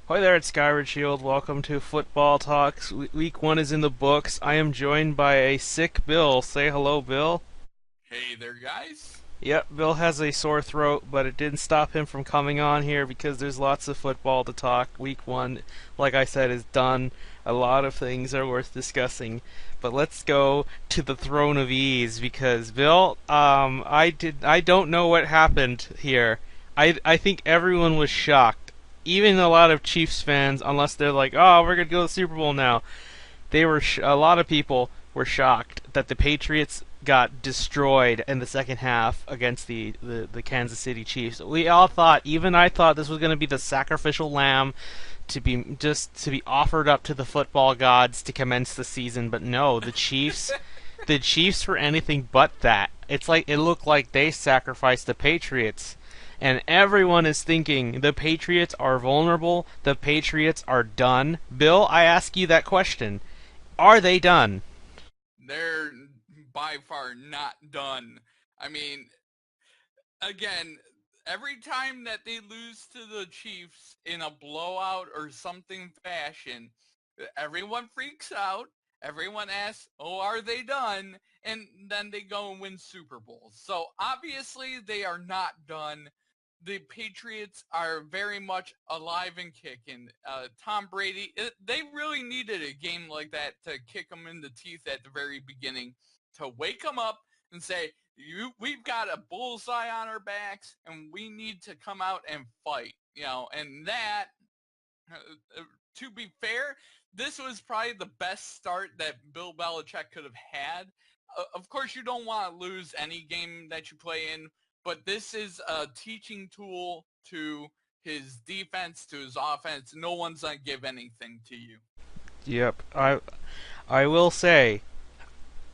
Hi there, it's Skyward Shield. Welcome to Football Talks. Week one is in the books. I am joined by a sick Bill. Say hello, Bill. Hey there, guys. Yep, Bill has a sore throat, but it didn't stop him from coming on here because there's lots of football to talk. Week one, like I said, is done. A lot of things are worth discussing. But let's go to the throne of ease because Bill, I don't know what happened here. I think everyone was shocked. Even a lot of Chiefs fans, unless they're like, "Oh, we're gonna go to the Super Bowl now." A lot of people were shocked that the Patriots got destroyed in the second half against the Kansas City Chiefs. We all thought, even I thought, this was going to be the sacrificial lamb to be offered up to the football gods to commence the season, but no, the Chiefs were anything but that. It looked like they sacrificed the Patriots. And everyone is thinking the Patriots are vulnerable, the Patriots are done. Bill, I ask you that question. Are they done? They're by far not done. I mean, again, every time that they lose to the Chiefs in a blowout or something fashion, everyone freaks out. Everyone asks, "Oh, are they done?" And then they go and win Super Bowls. So obviously they are not done. The Patriots are very much alive and kicking. Tom Brady, they really needed a game like that to kick them in the teeth at the very beginning, to wake them up and say, we've got a bullseye on our backs, and we need to come out and fight. And that, to be fair, this was probably the best start that Bill Belichick could have had. Of course, you don't want to lose any game that you play in, but this is a teaching tool to his defense, to his offense. No one's going to give anything to you. Yep. I will say,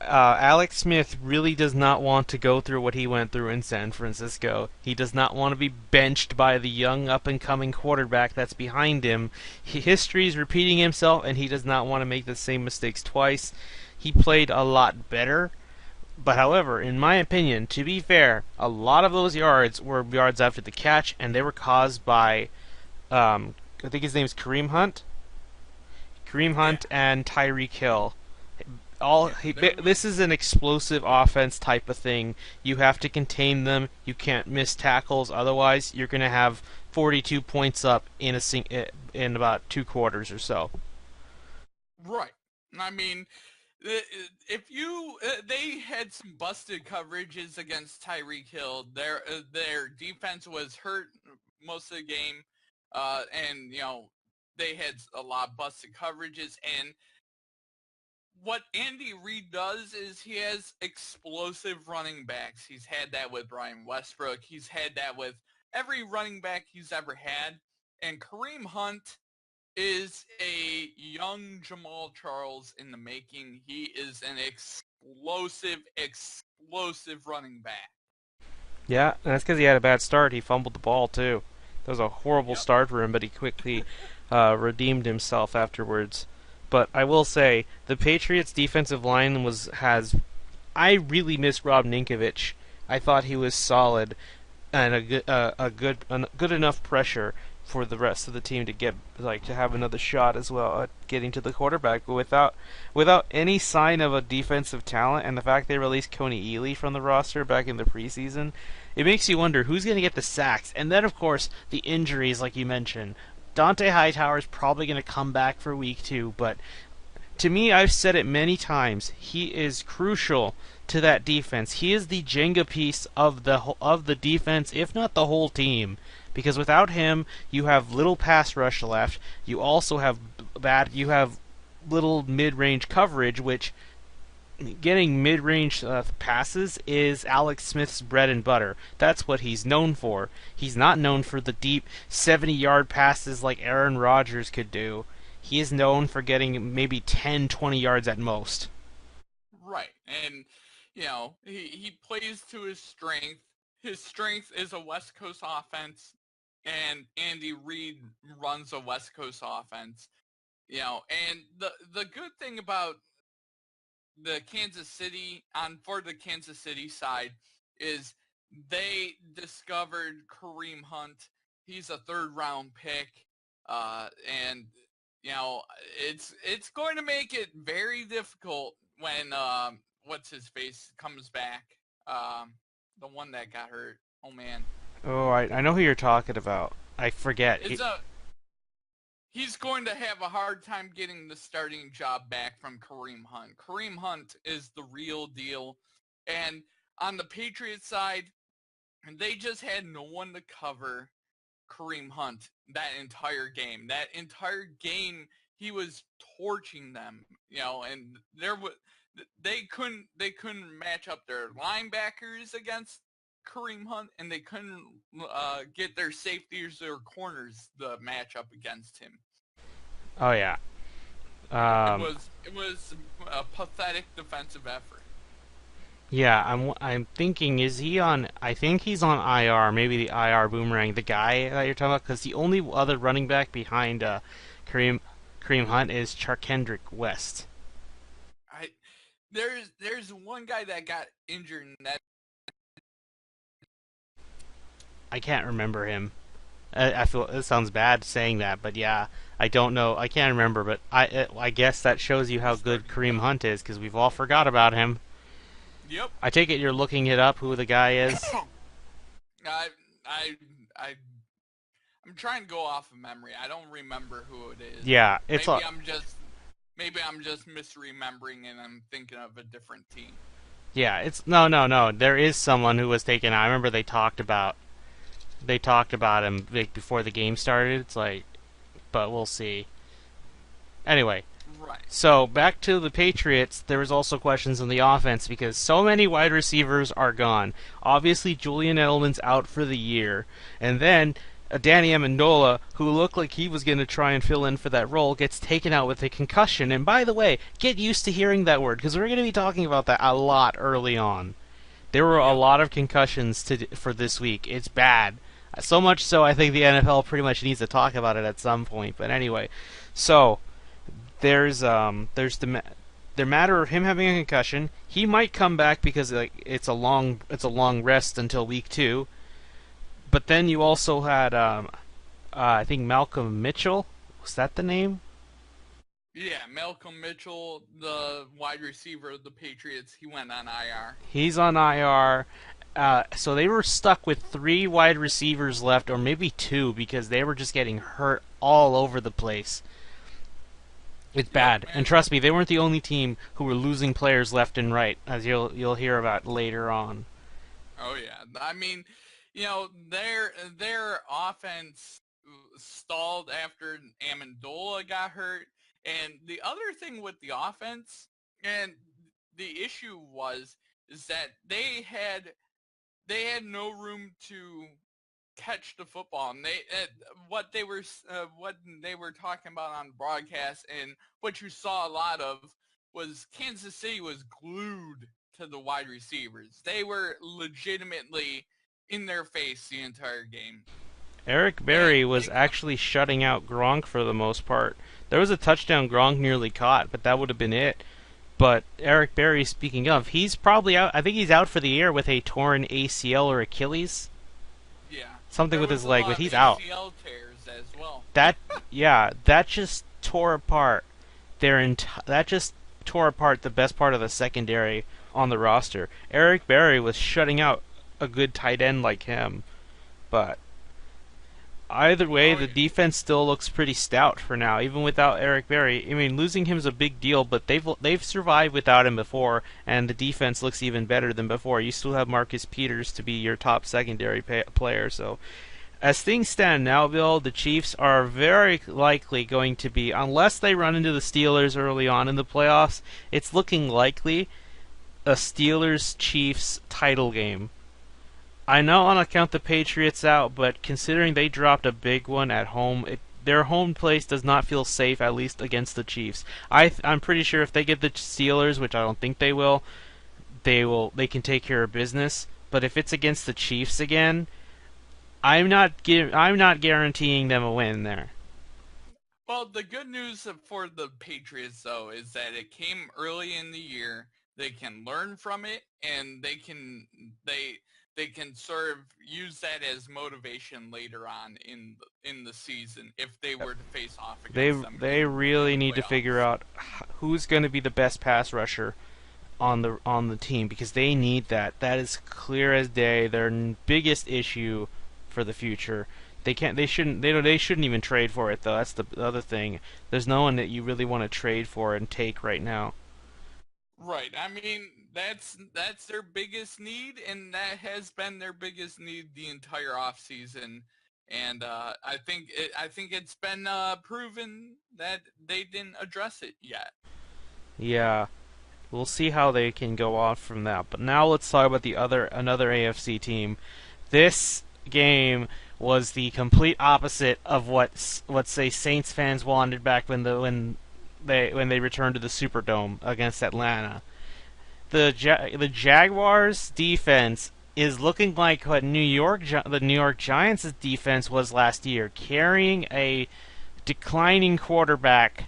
Alex Smith really does not want to go through what he went through in San Francisco. He does not want to be benched by the young up and coming quarterback that's behind him. History is repeating himself, and he does not want to make the same mistakes twice. He played a lot better. But however, in my opinion, to be fair, a lot of those yards were yards after the catch, and they were caused by, I think his name is Kareem Hunt. Kareem Yeah, Hunt and Tyreek Hill. yeah. There was This is an explosive offense type of thing. You have to contain them. You can't miss tackles, otherwise you're going to have 42 points up in about 2 quarters or so. right. I mean, if you they had some busted coverages against Tyreek Hill. Their defense was hurt most of the game, and they had a lot of busted coverages. And what Andy Reid does is he has explosive running backs. He's had that with Brian Westbrook. He's had that with every running back he's ever had. And Kareem Hunt is a young Jamal Charles in the making. He is an explosive running back. Yeah, and that's because he had a bad start. He fumbled the ball too. That was a horrible Yep. start for him, but he quickly redeemed himself afterwards. But I will say the Patriots' defensive line was has. I really miss Rob Ninkovich. I thought he was solid and a good enough pressure for the rest of the team to get to have another shot as well at getting to the quarterback. But without any sign of a defensive talent, and the fact they released Coney Ely from the roster back in the preseason, it makes you wonder who's going to get the sacks. And then of course the injuries, like you mentioned. Dante Hightower is probably going to come back for week two, but to me, I've said it many times. He is crucial to that defense. He is the Jenga piece of the defense, if not the whole team. Because without him, you have little pass rush left. You also have you have little mid-range coverage, which getting mid-range passes is Alex Smith's bread and butter. That's what he's known for. He's not known for the deep 70-yard passes like Aaron Rodgers could do. He is known for getting maybe 10, 20 yards at most. Right. And he plays to his strength. His strength is a West Coast offense, and Andy Reid runs a West Coast offense. And the good thing about the Kansas City for the Kansas City side is they discovered Kareem Hunt. He's a third round pick. And you know, it's going to make it very difficult when what's his face comes back. The one that got hurt. Oh man, Oh, I know who you're talking about. I forget. it's a he's going to have a hard time getting the starting job back from Kareem Hunt. Kareem Hunt is the real deal, and on the Patriots side, they just had no one to cover Kareem Hunt that entire game. That entire game, he was torching them, you know, and they couldn't match up their linebackers against Kareem Hunt, and they couldn't get their safeties or corners the match up against him. Oh yeah. Um, It was a pathetic defensive effort. yeah. I'm thinking, is he on? I think he's on IR. Maybe the IR boomerang. The guy that you're talking about, because the only other running back behind Kareem Kareem Hunt is Charkendrick West. I there's one guy that got injured, and that I can't remember him. I feel it sounds bad saying that, but yeah, I don't know. I can't remember, but I guess that shows you how good starting Kareem job. Hunt is because we've all forgot about him. Yep. I take it you're looking it up who the guy is. I I I I'm trying to go off of memory. I don't remember who it is. Yeah, it's Maybe a I'm just misremembering and I'm thinking of a different team. yeah. It's no. There is someone who was taken out. I remember they talked about him like, before the game started. It's like, but we'll see. Anyway, Right. so back to the Patriots, there was also questions on the offense because so many wide receivers are gone. Obviously, Julian Edelman's out for the year, and then Danny Amendola, who looked like he was going to try and fill in for that role, gets taken out with a concussion. And by the way, get used to hearing that word because we're going to be talking about that a lot early on. There were a Yep. lot of concussions for this week. It's bad. So much so, I think the NFL pretty much needs to talk about it at some point. But anyway, so there's the matter of him having a concussion. He might come back because like it's a long rest until week 2. But then you also had I think Malcolm Mitchell, was that the name? Yeah, Malcolm Mitchell, the wide receiver of the Patriots, he went on IR. He's on IR. So they were stuck with 3 wide receivers left, or maybe 2, because they were just getting hurt all over the place. It's Yep, bad, and and trust me, they weren't the only team who were losing players left and right, as you'll hear about later on. oh yeah, I mean, you know, their offense stalled after Amendola got hurt, and the other thing with the offense, and the issue was, is that they had no room to catch the football, and what they were talking about on broadcast, and what you saw a lot of was Kansas City was glued to the wide receivers. They were legitimately in their face the entire game, Eric and Berry was actually shutting out Gronk for the most part. There was a touchdown Gronk nearly caught, but that would have been it. But Eric Berry, speaking of, he's probably out. I think he's out for the year with a torn ACL or Achilles, yeah, something there with his was a leg, lot but of he's out. ACL tears as well. That yeah, that just tore apart that just tore apart the best part of the secondary on the roster. Eric Berry was shutting out a good tight end like him, but either way, Oh the yeah. defense still looks pretty stout for now, even without Eric Berry. I mean, losing him's a big deal, but they've survived without him before, and the defense looks even better than before. You still have Marcus Peters to be your top secondary player, so as things stand now, Bill, the Chiefs are very likely going to be, unless they run into the Steelers early on in the playoffs, it's looking likely a Steelers Chiefs title game. I know on account the Patriots out, but considering they dropped a big one at home, their home place does not feel safe, at least against the Chiefs. I'm pretty sure if they get the Steelers, which I don't think they can take care of business. But if it's against the Chiefs again, I'm not guaranteeing them a win there. Well, the good news for the Patriots, though, is that it came early in the year. They can learn from it, and they they can sort of use that as motivation later on in the season if they were to face off against them. They really in the need to figure playoffs. out who's going to be the best pass rusher on the team, because they need that. That is clear as day. Their biggest issue for the future. They can't. They shouldn't. They shouldn't even trade for it though. That's the other thing. There's no one that you really want to trade for and take right now. Right. I mean, that's their biggest need, and that has been their biggest need the entire off season. And I think it's been proven that they didn't address it yet. Yeah, we'll see how they can go off from that. But now let's talk about another AFC team. This game was the complete opposite of what say Saints fans wanted back when they returned to the Superdome against Atlanta. The Jaguars defense is looking like what the New York Giants' defense was last year, carrying a declining quarterback.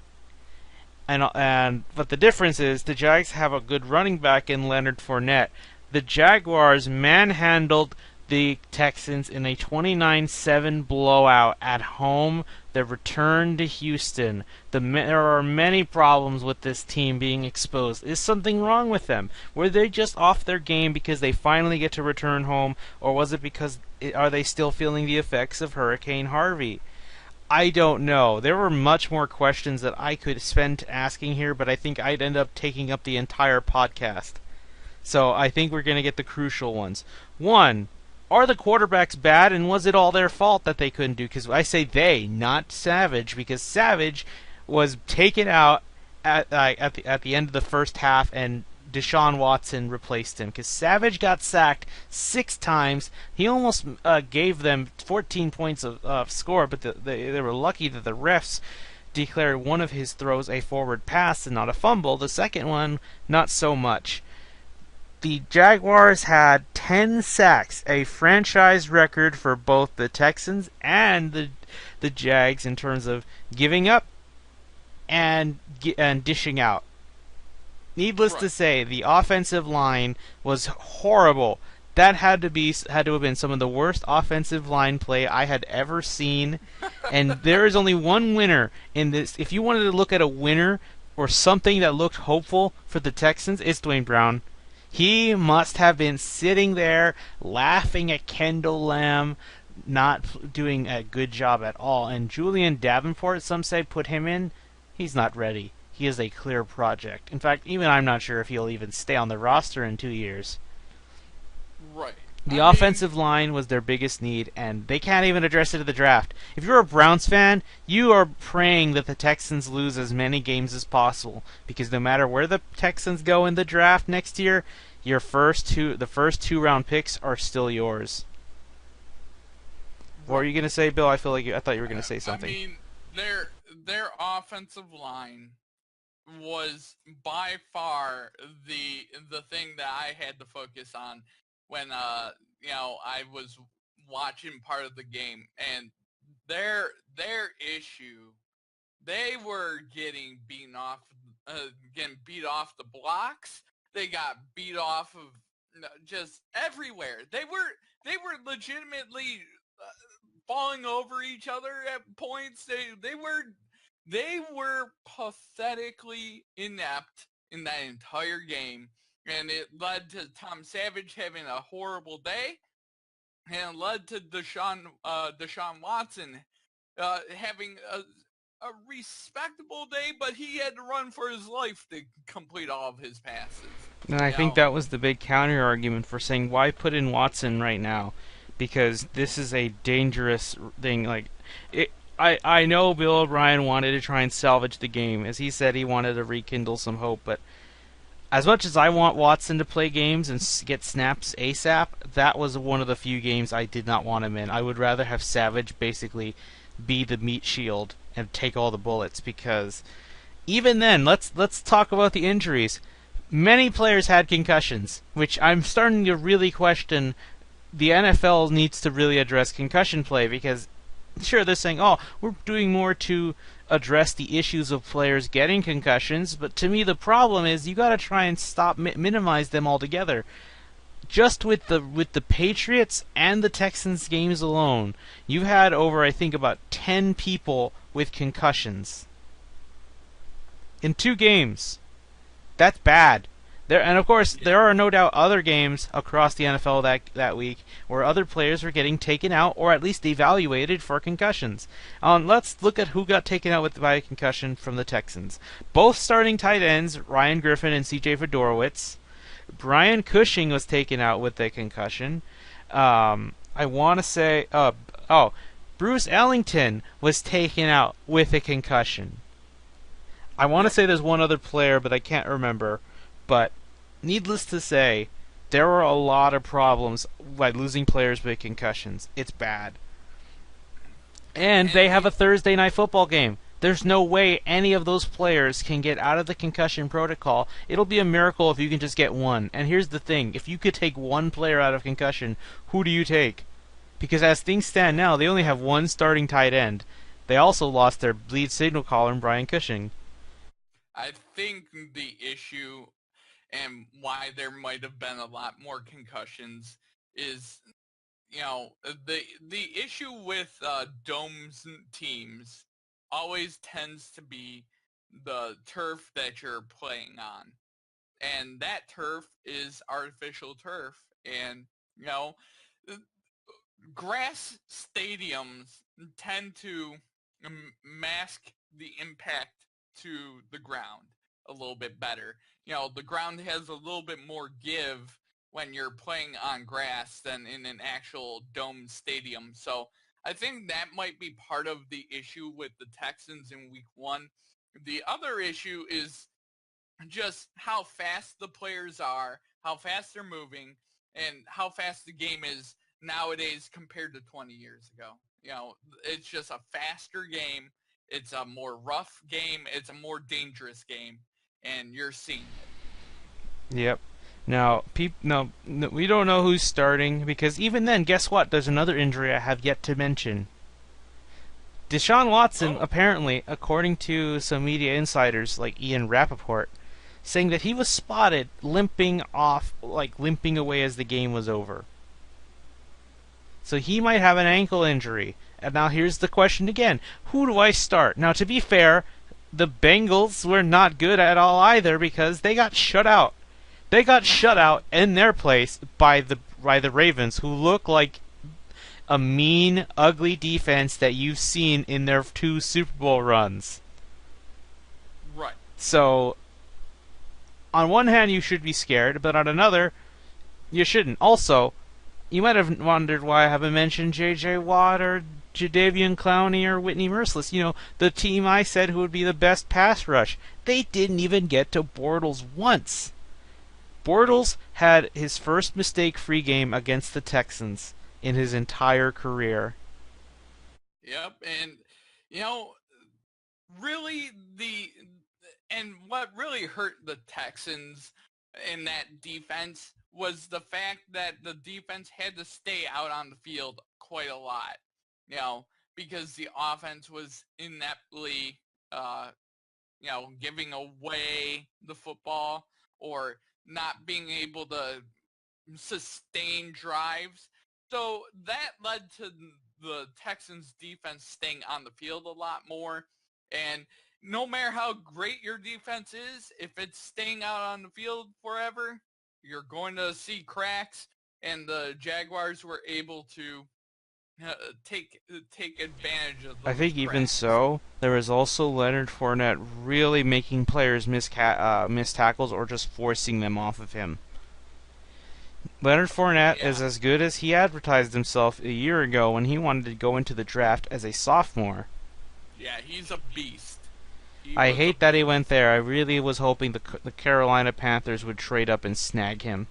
But the difference is the Jags have a good running back in Leonard Fournette. The Jaguars manhandled the Texans in a 29-7 blowout at home. The return to Houston. There are many problems with this team being exposed. Is something wrong with them? Were they just off their game because they finally get to return home, or was it because are they still feeling the effects of Hurricane Harvey? I don't know. There were much more questions that I could spend asking here, but I think I'd end up taking up the entire podcast. So I think we're going to get the crucial ones. One, are the quarterbacks bad, and was it all their fault that they couldn't do? Because I say they, not Savage, because Savage was taken out at the end of the first half, and Deshaun Watson replaced him. Because Savage got sacked 6 times. He almost gave them 14 points of score, but they were lucky that the refs declared one of his throws a forward pass and not a fumble. The second one, not so much. The Jaguars had 10 sacks, a franchise record for both the Texans and the Jags in terms of giving up and dishing out. Needless to say, the offensive line was horrible. That had to have been some of the worst offensive line play I had ever seen. And there is only one winner in this. If you wanted to look at a winner or something that looked hopeful for the Texans, it's Dwayne Brown. He must have been sitting there laughing at Kendall Lamb not doing a good job at all. And Julian Davenport, some say put him in. He's not ready. He is a clear project. In fact, even I'm not sure if he'll even stay on the roster in 2 years. Right. The offensive line was their biggest need, and they can't even address it at the draft. If you're a Browns fan, you are praying that the Texans lose as many games as possible, because no matter where the Texans go in the draft next year, the first 2 round picks are still yours. What were you gonna say, Bill? I thought you were gonna say something. I mean, their offensive line was by far the thing that I had to focus on when I was watching part of the game, and their issue, they were getting beat off the blocks. They got beat off of just everywhere. They were legitimately falling over each other at points. They were pathetically inept in that entire game. And it led to Tom Savage having a horrible day, and it led to Deshaun Watson having a respectable day, but he had to run for his life to complete all of his passes. And I think that was the big counter argument for saying, why put in Watson right now? Because this is a dangerous thing. I know Bill O'Brien wanted to try and salvage the game. As he said, he wanted to rekindle some hope, but as much as I want Watson to play games and get snaps ASAP, that was one of the few games I did not want him in. I would rather have Savage basically be the meat shield and take all the bullets, because even then, let's talk about the injuries. Many players had concussions, which I'm starting to really question. The NFL needs to really address concussion play, because sure, they're saying, oh, we're doing more to address the issues of players getting concussions, but to me the problem is you got to try and minimize them altogether. just with the Patriots and the Texans games alone, you've had over, I think, about 10 people with concussions in 2 games. That's bad. And of course, there are no doubt other games across the NFL that week where other players were getting taken out or at least evaluated for concussions. Let's look at who got taken out by a concussion from the Texans. Both starting tight ends, Ryan Griffin and C.J. Fedorowicz. Brian Cushing was taken out with a concussion. I want to say, Bruce Ellington was taken out with a concussion. I want to say there's one other player, but I can't remember. But needless to say, there are a lot of problems by losing players with concussions. It's bad. And they have a Thursday night football game. There's no way any of those players can get out of the concussion protocol. It'll be a miracle if you can just get one. And here's the thing. If you could take one player out of concussion, who do you take? Because as things stand now, they only have one starting tight end. They also lost their lead signal caller, Brian Cushing. I think the issue and why there might have been a lot more concussions is, the issue with domes teams always tends to be the turf that you're playing on. And that turf is artificial turf. And, grass stadiums tend to mask the impact to the ground a little bit better. The ground has a little bit more give when you're playing on grass than in an actual dome stadium. So I think that might be part of the issue with the Texans in week 1. The other issue is just how fast the players are, how fast they're moving, and how fast the game is nowadays compared to 20 years ago. It's just a faster game. It's a more rough game. It's a more dangerous game, and you're seeing it. Yep. Now, we don't know who's starting, because even then, guess what? There's another injury I have yet to mention. Deshaun Watson, apparently, according to some media insiders like Ian Rappaport, saying that he was spotted limping away as the game was over. So he might have an ankle injury. And now here's the question again. Who do I start? Now, to be fair, the Bengals were not good at all either because they got shut out. They got shut out in their place by the Ravens, who look like a mean, ugly defense that you've seen in their 2 Super Bowl runs. Right. So, on one hand, you should be scared, but on another, you shouldn't. Also, you might have wondered why I haven't mentioned J.J. Watt or Jadeveon Clowney or Whitney Merciless. The team I said who would be the best pass rush. They didn't even get to Bortles once. Bortles had his first mistake-free game against the Texans in his entire career. Yep, and, really and what really hurt the Texans in that defense was the fact that the defense had to stay out on the field quite a lot, because the offense was ineptly, giving away the football or not being able to sustain drives. So that led to the Texans defense staying on the field a lot more. And no matter how great your defense is, if it's staying out on the field forever, you're going to see cracks. And the Jaguars were able to take advantage of those I think cracks. even so, there was also Leonard Fournette really making players miss tackles or just forcing them off of him. Leonard Fournette is as good as he advertised himself a year ago when he wanted to go into the draft as a sophomore. Yeah, he's a beast. I hate that he went there. I really was hoping the Carolina Panthers would trade up and snag him.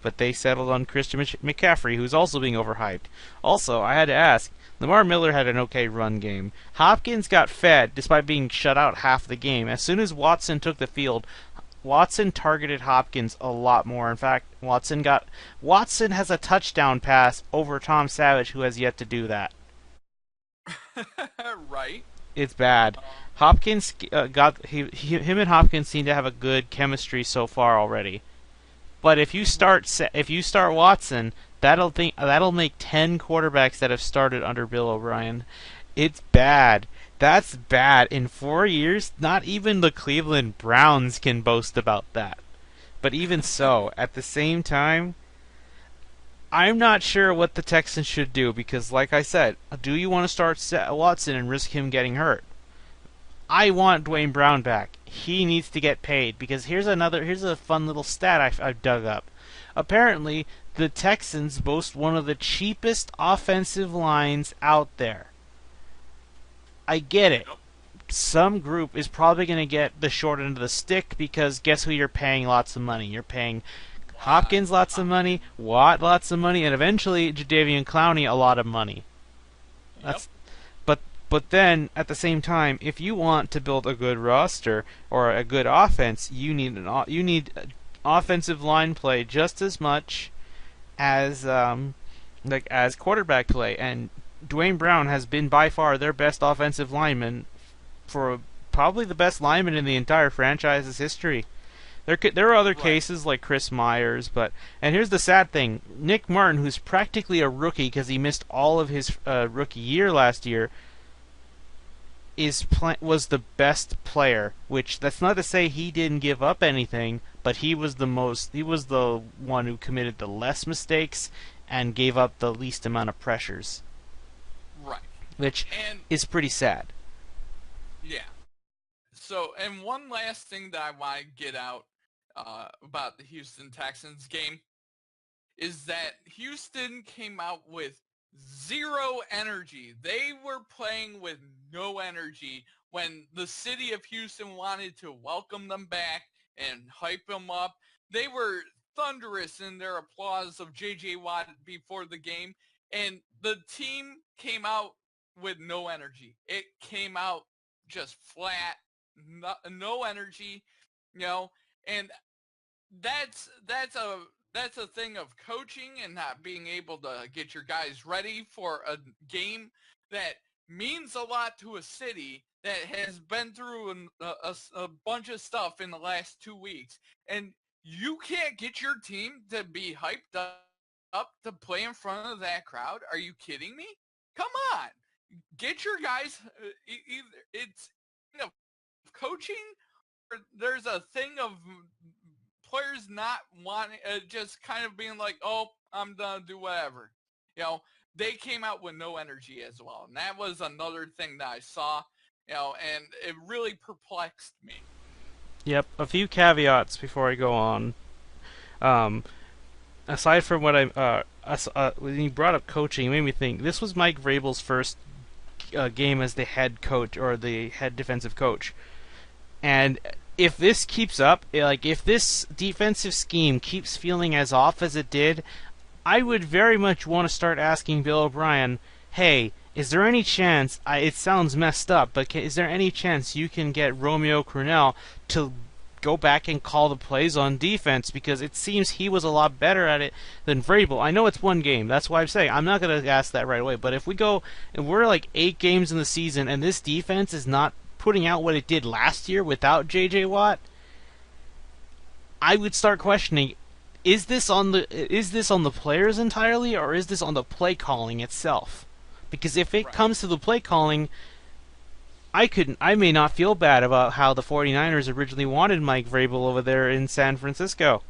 But they settled on Christian McCaffrey, who's also being overhyped. Also, I had to ask, Lamar Miller had an okay run game. Hopkins got fed despite being shut out half the game. As soon as Watson took the field, Watson targeted Hopkins a lot more. In fact, Watson has a touchdown pass over Tom Savage, who has yet to do that. Right. It's bad. Hopkins him and Hopkins seem to have a good chemistry so far already. But if you start Watson, that'll make 10 quarterbacks that have started under Bill O'Brien. It's bad. That's bad. In 4 years, not even the Cleveland Browns can boast about that. But even so, at the same time, I'm not sure what the Texans should do because, like I said, do you want to start Watson and risk him getting hurt? I want Dwayne Brown back. He needs to get paid because here's a fun little stat I've dug up. Apparently, the Texans boast one of the cheapest offensive lines out there. I get it. Some group is probably going to get the short end of the stick because guess who you're paying lots of money? You're paying Hopkins lots of money, Watt lots of money, and eventually Jadeveon Clowney a lot of money. That's But then, at the same time, if you want to build a good roster or a good offense, you need offensive line play just as much as as quarterback play. And Dwayne Brown has been by far their best offensive lineman for probably the best lineman in the entire franchise's history. There are other cases like Chris Myers, and here's the sad thing: Nick Martin, who's practically a rookie because he missed all of his rookie year last year, was the best player, which that's not to say he didn't give up anything, but he was the one who committed the less mistakes and gave up the least amount of pressures. Right. Which is pretty sad. Yeah. So, and one last thing that I want to get out about the Houston Texans game is that Houston came out with zero energy. They were playing with no energy when the city of Houston wanted to welcome them back and hype them up. They were thunderous in their applause of J.J. Watt before the game, and the team came out with no energy. It came out just flat, no energy, and that's a thing of coaching and not being able to get your guys ready for a game that means a lot to a city that has been through a bunch of stuff in the last 2 weeks. And you can't get your team to be hyped up to play in front of that crowd. Are you kidding me? Come on. Get your guys, it's coaching, or there's a thing of players not wanting, just kind of being like, oh, I'm done, do whatever. They came out with no energy as well. And that was another thing that I saw, and it really perplexed me. Yep, a few caveats before I go on. Aside from what when you brought up coaching, it made me think, this was Mike Vrabel's first game as the head coach, or the head defensive coach. And if this keeps up, if this defensive scheme keeps feeling as off as it did, I would very much want to start asking Bill O'Brien, hey, is there any chance, it sounds messed up, but is there any chance you can get Romeo Crennel to go back and call the plays on defense? Because it seems he was a lot better at it than Vrabel. I know it's one game, that's why I'm saying I'm not going to ask that right away, but if we're like 8 games in the season and this defense is not putting out what it did last year without J.J. Watt, I would start questioning, is this on the players entirely, or is this on the play calling itself? Because if it comes to the play calling, I may not feel bad about how the 49ers originally wanted Mike Vrabel over there in San Francisco.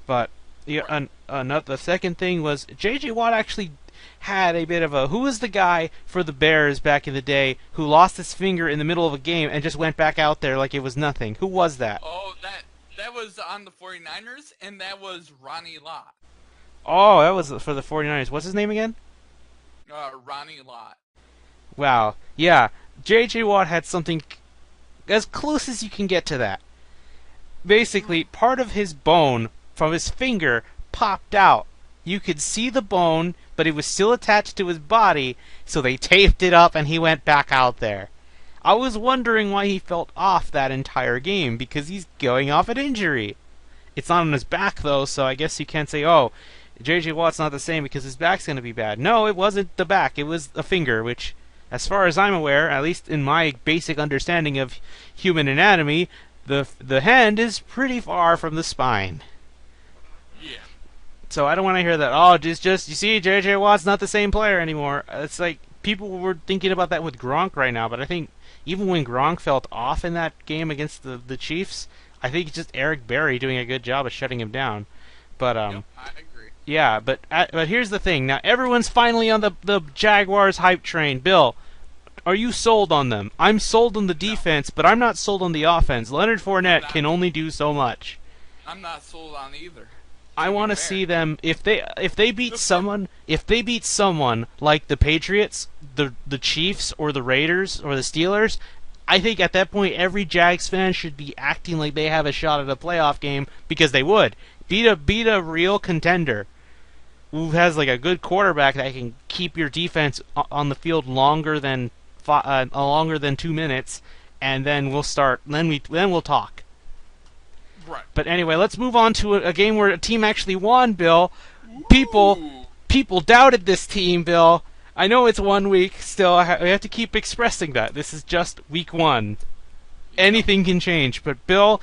But the second thing was, J.J. Watt actually had a bit of who was the guy for the Bears back in the day who lost his finger in the middle of a game and just went back out there like it was nothing? Who was that? Oh, that was on the 49ers, and that was Ronnie Lott. Oh, that was for the 49ers. What's his name again? Ronnie Lott. Wow. Yeah, J.J. Watt had something as close as you can get to that. Basically, part of his bone from his finger popped out. You could see the bone, but it was still attached to his body, so they taped it up and he went back out there. I was wondering why he felt off that entire game, because he's going off an injury. It's not on his back, though, so I guess you can't say, oh, J.J. Watt's not the same because his back's going to be bad. No, it wasn't the back, it was a finger, which, as far as I'm aware, at least in my basic understanding of human anatomy, the hand is pretty far from the spine. So I don't want to hear that. Oh, just you see, J.J. Watt's not the same player anymore. It's like people were thinking about that with Gronk right now, but I think even when Gronk felt off in that game against the Chiefs, I think it's just Eric Berry doing a good job of shutting him down. But Yep, I agree. yeah, but here's the thing. Now everyone's finally on the Jaguars hype train. Bill, are you sold on them? I'm sold on the No, defense, but I'm not sold on the offense. Leonard I'm Fournette not. can only do so much. I'm not sold on either. I To be want to fair, see them if they beat someone like the Patriots, the Chiefs, or the Raiders or the Steelers. I think at that point every Jags fan should be acting like they have a shot at a playoff game because they would beat a real contender who has like a good quarterback that can keep your defense on the field longer than 2 minutes, and then we'll start. Then we'll talk. right? But anyway, let's move on to a game where a team actually won. Bill, people Ooh, people doubted this team. Bill, I know it's 1 week still. We have to keep expressing that this is just week one. Anything can change. But Bill,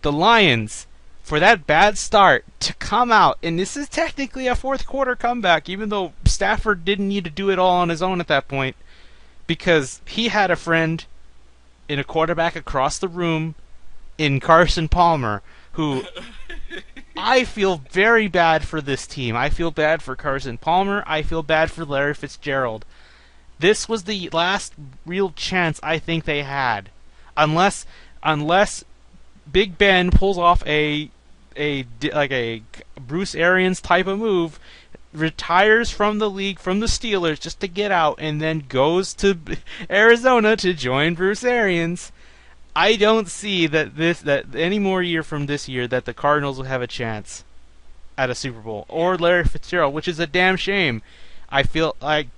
the Lions, for that bad start to come out, and this is technically a fourth quarter comeback, even though Stafford didn't need to do it all on his own at that point, because he had a friend in a quarterback across the room in Carson Palmer, who I feel very bad for this team. I feel bad for Carson Palmer. I feel bad for Larry Fitzgerald. This was the last real chance I think they had, unless Big Ben pulls off a Bruce Arians type of move, retires from the league from the Steelers just to get out, and then goes to Arizona to join Bruce Arians. I don't see that any more year from this year that the Cardinals will have a chance at a Super Bowl or Larry Fitzgerald, which is a damn shame. I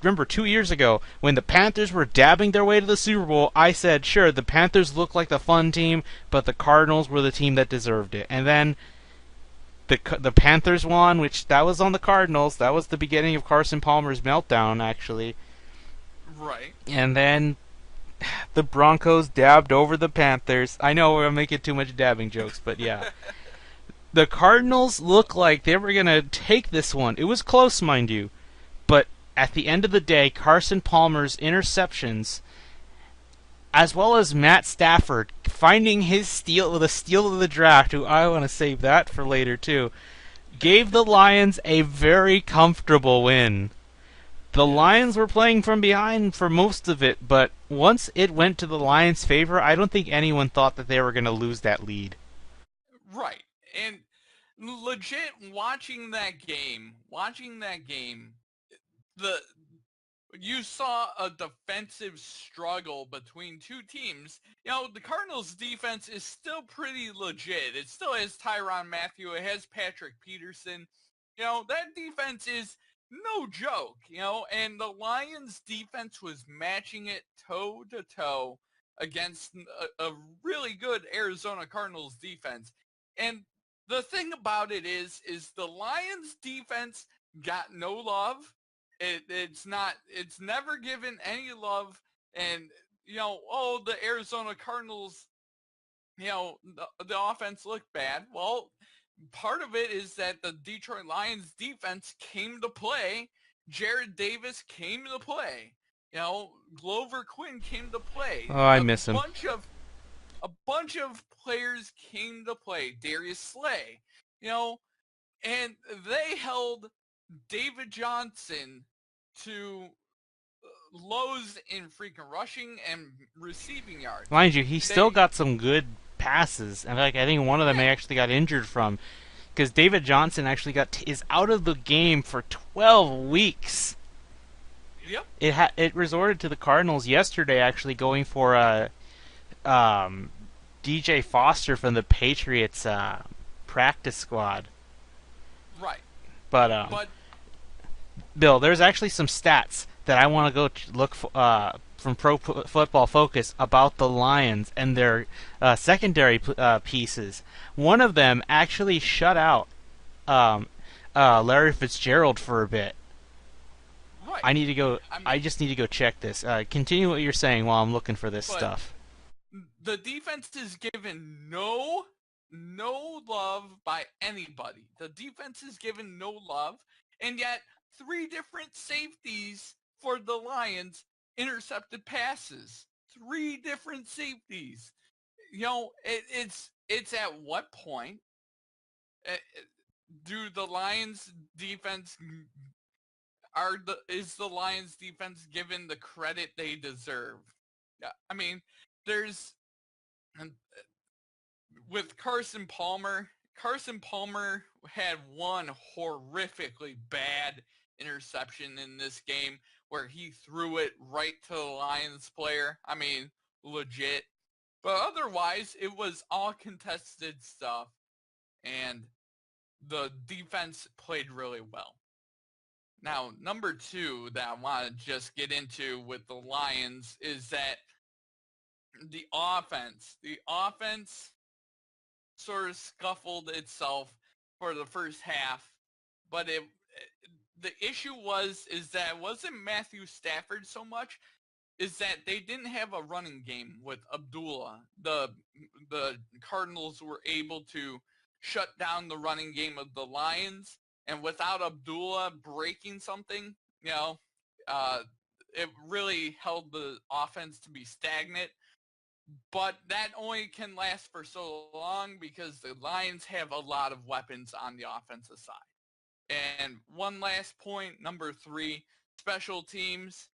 remember 2 years ago when the Panthers were dabbing their way to the Super Bowl. I said, sure, the Panthers look like the fun team, but the Cardinals were the team that deserved it. And then the Panthers won, which that was on the Cardinals. That was the beginning of Carson Palmer's meltdown, actually. right. And then the Broncos dabbed over the Panthers. I know we're making too much dabbing jokes, but yeah. The Cardinals look like they were going to take this one. It was close, mind you. But at the end of the day, Carson Palmer's interceptions, as well as Matt Stafford finding his steal of the draft, who I want to save that for later too, gave the Lions a very comfortable win. The Lions were playing from behind for most of it, but once it went to the Lions' favor, I don't think anyone thought that they were going to lose that lead. Right. And legit watching that game, the you saw a defensive struggle between two teams. You know, the Cardinals defense is still pretty legit. It still has Tyrann Mathieu, it has Patrick Peterson. You know, that defense is no joke, you know, and the Lions defense was matching it toe to toe against a really good Arizona Cardinals defense. And the thing about it is the Lions defense got no love. It's never given any love. And you know, oh, the Arizona Cardinals, you know, the offense looked bad. Well, part of it is that the Detroit Lions defense came to play. Jared Davis came to play. You know, Glover Quinn came to play. Oh, I miss him. A bunch of players came to play. Darius Slay, you know, and they held David Johnson to lows in freaking rushing and receiving yards. Mind you, he still got some good passes, and I think one of them actually got injured from, because David Johnson actually is out of the game for 12 weeks. Yep. It resorted to the Cardinals yesterday actually going for DJ Foster from the Patriots practice squad. Right. But Bill, there's actually some stats that I want to go look from Pro Football Focus about the Lions and their secondary pieces. One of them actually shut out Larry Fitzgerald for a bit. Right. I just need to go check this. Continue what you're saying while I'm looking for this stuff. The defense is given no no love by anybody. The defense is given no love, and yet 3 different safeties for the Lions intercepted passes. 3 different safeties. It's at what point do the Lions defense is the Lions defense given the credit they deserve? I mean, there's with Carson Palmer had one horrifically bad interception in this game where he threw it right to the Lions player. I mean, legit. But otherwise, it was all contested stuff, and the defense played really well. Now, number 2 that I want to just get into with the Lions is that the offense sort of scuffled itself for the first half, but the issue is that it wasn't Matthew Stafford so much, is that they didn't have a running game with Abdullah. The Cardinals were able to shut down the running game of the Lions, and without Abdullah breaking something, it really held the offense to be stagnant. But that only can last for so long because the Lions have a lot of weapons on the offensive side. And one last point, number 3, special teams.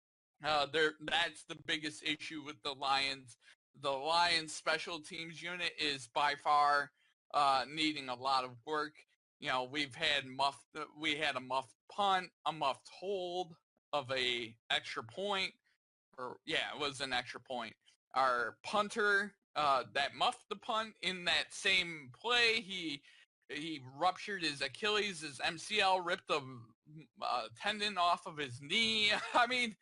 That's the biggest issue with the Lions. The Lions special teams unit is by far needing a lot of work. We had a muffed punt, a muffed hold of a extra point, it was an extra point. Our punter that muffed the punt in that same play, he ruptured his Achilles, his MCL, ripped the tendon off of his knee. I mean,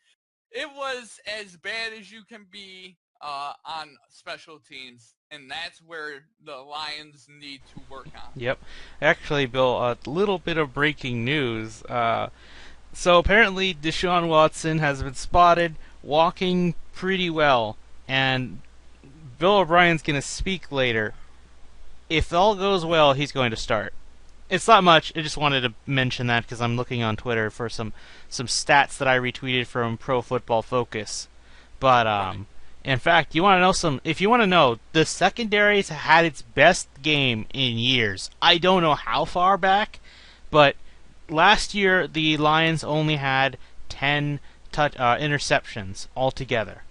it was as bad as you can be on special teams, and that's where the Lions need to work on. Yep. Actually, Bill, a little bit of breaking news. So apparently Deshaun Watson has been spotted walking pretty well, and Bill O'Brien's going to speak later. If all goes well, he's going to start. It's not much. I just wanted to mention that because I'm looking on Twitter for some stats that I retweeted from Pro Football Focus. But in fact, if you want to know, the secondary's had its best game in years. I don't know how far back, but last year the Lions only had 10 interceptions altogether.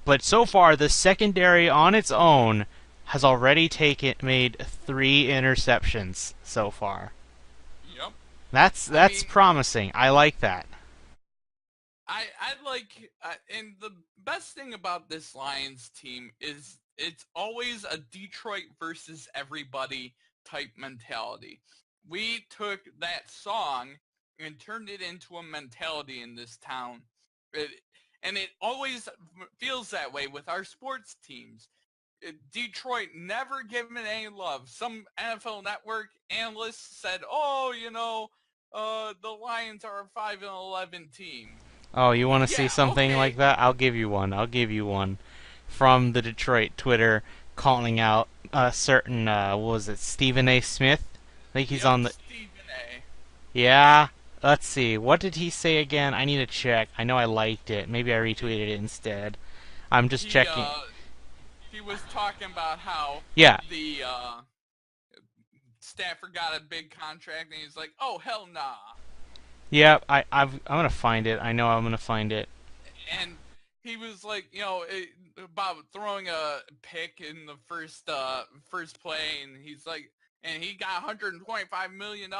But so far, the secondary on its own has already made 3 interceptions so far. Yep. That's promising. I like that. I like, and the best thing about this Lions team is it's always a Detroit versus everybody type mentality. We took that song and turned it into a mentality in this town. And it always feels that way with our sports teams. Detroit never given any love. Some NFL Network analysts said, the Lions are a 5-11 team. Oh, you want to see something like that? I'll give you one from the Detroit Twitter calling out a certain, Stephen A. Smith? I think he's on the... Stephen A. Yeah? Let's see. What did he say again? I need to check. I know I liked it. Maybe I retweeted it instead. I'm just checking. He was talking about how the Stafford got a big contract, and he's like, "Oh hell nah." Yeah, I'm gonna find it. I know I'm gonna find it. And he was like, about throwing a pick in the first play, and he's like, and he got $125 million.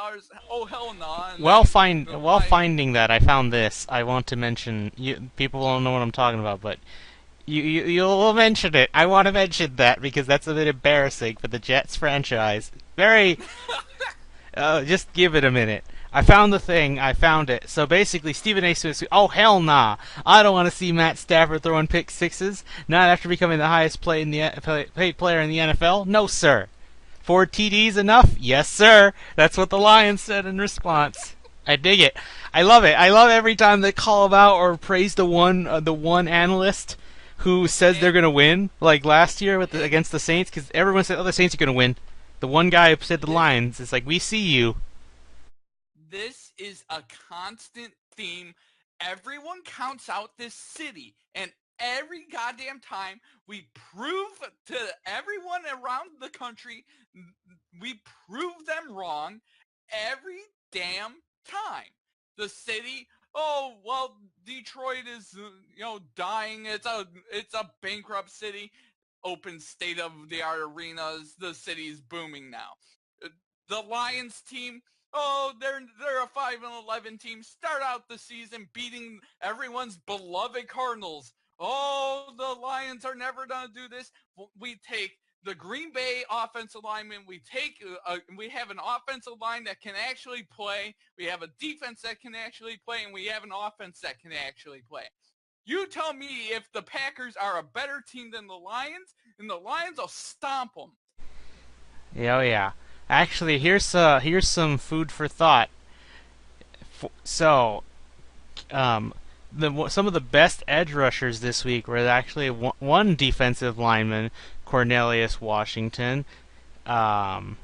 Oh hell no! While finding that, I found this. I want to mention. People don't know what I'm talking about, but you'll mention it. I want to mention that because that's a bit embarrassing for the Jets franchise. Very. Just give it a minute. I found the thing. I found it. So basically, Stephen A. Smith. Oh hell nah! I don't want to see Matt Stafford throwing pick sixes. Not after becoming the highest paid player in the NFL. No sir. 4 TDs enough? Yes, sir. That's what the Lions said in response. I dig it. I love it. I love every time they call him out or praise the one analyst who says they're And going to win, like last year against the Saints, because everyone said, "Oh, the Saints are going to win." The one guy who said the this Lions is like, "We see you." this is a constant theme. Everyone counts out this city, and every goddamn time we prove to everyone around the country, we prove them wrong every damn time. The city, oh well, Detroit is dying. It's a bankrupt city. Open state of the art arenas. The city's booming now. The Lions team, oh, they're a 5-11 team. Start out the season beating everyone's beloved Cardinals. Oh, the Lions are never gonna do this. We take the Green Bay offensive lineman. We have an offensive line that can actually play. We have a defense that can actually play, and we have an offense that can actually play. You tell me if the Packers are a better team than the Lions, and the Lions will stomp them. Yeah, oh yeah. Actually, here's some food for thought. So, um, some of the best edge rushers this week were actually one defensive lineman, Cornelius Washington. Um,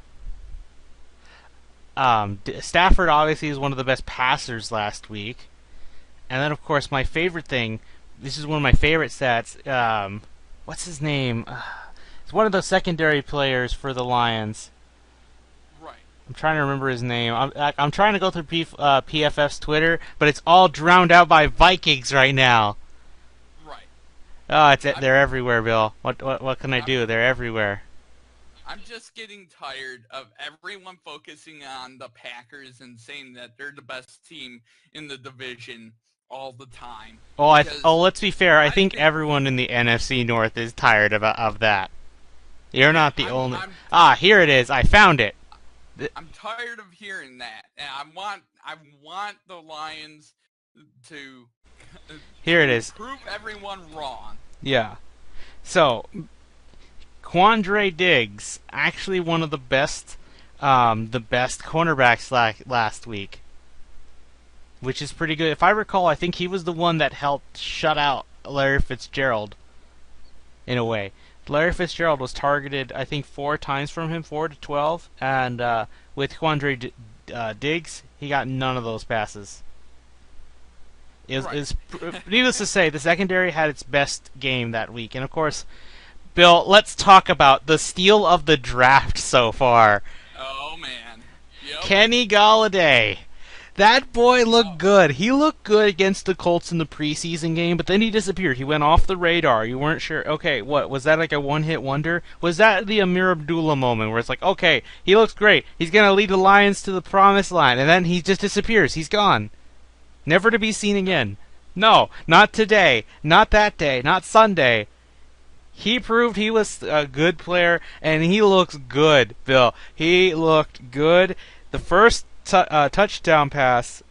Stafford obviously is one of the best passers last week, and then of course my favorite thing. This is one of my favorite stats. What's his name? It's one of the secondary players for the Lions. Right. I'm trying to remember his name. I'm trying to go through PFF's Twitter, but it's all drowned out by Vikings right now. Right. Oh, they're everywhere, Bill. What can I do? They're everywhere. I'm just getting tired of everyone focusing on the Packers and saying that they're the best team in the division all the time. Let's be fair. I think think everyone in the NFC North is tired of that. You're yeah, not the only. Here it is. I found it. I'm tired of hearing that, and I want the Lions to Here it is. prove everyone wrong. Yeah. So, Quandre Diggs, actually one of the best cornerbacks last week, which is pretty good. If I recall, I think he was the one that helped shut out Larry Fitzgerald, in a way. Larry Fitzgerald was targeted, I think, 4 times from him, 4 to 12, and with Quandre Diggs, he got none of those passes. Needless to say, the secondary had its best game that week, and of course, Bill, let's talk about the steal of the draft so far. Oh man, yep. Kenny Golladay. That boy looked good. He looked good against the Colts in the preseason game, but then he disappeared. He went off the radar. You weren't sure. Okay, what was that, like a one-hit wonder? Was that the Amir Abdullah moment where it's like, okay, he looks great. He's gonna lead the Lions to the promised land, and then he just disappears. He's gone, never to be seen again. No, not today. Not that day. Not Sunday. He proved he was a good player, and he looks good, Bill. He looked good. The first touchdown pass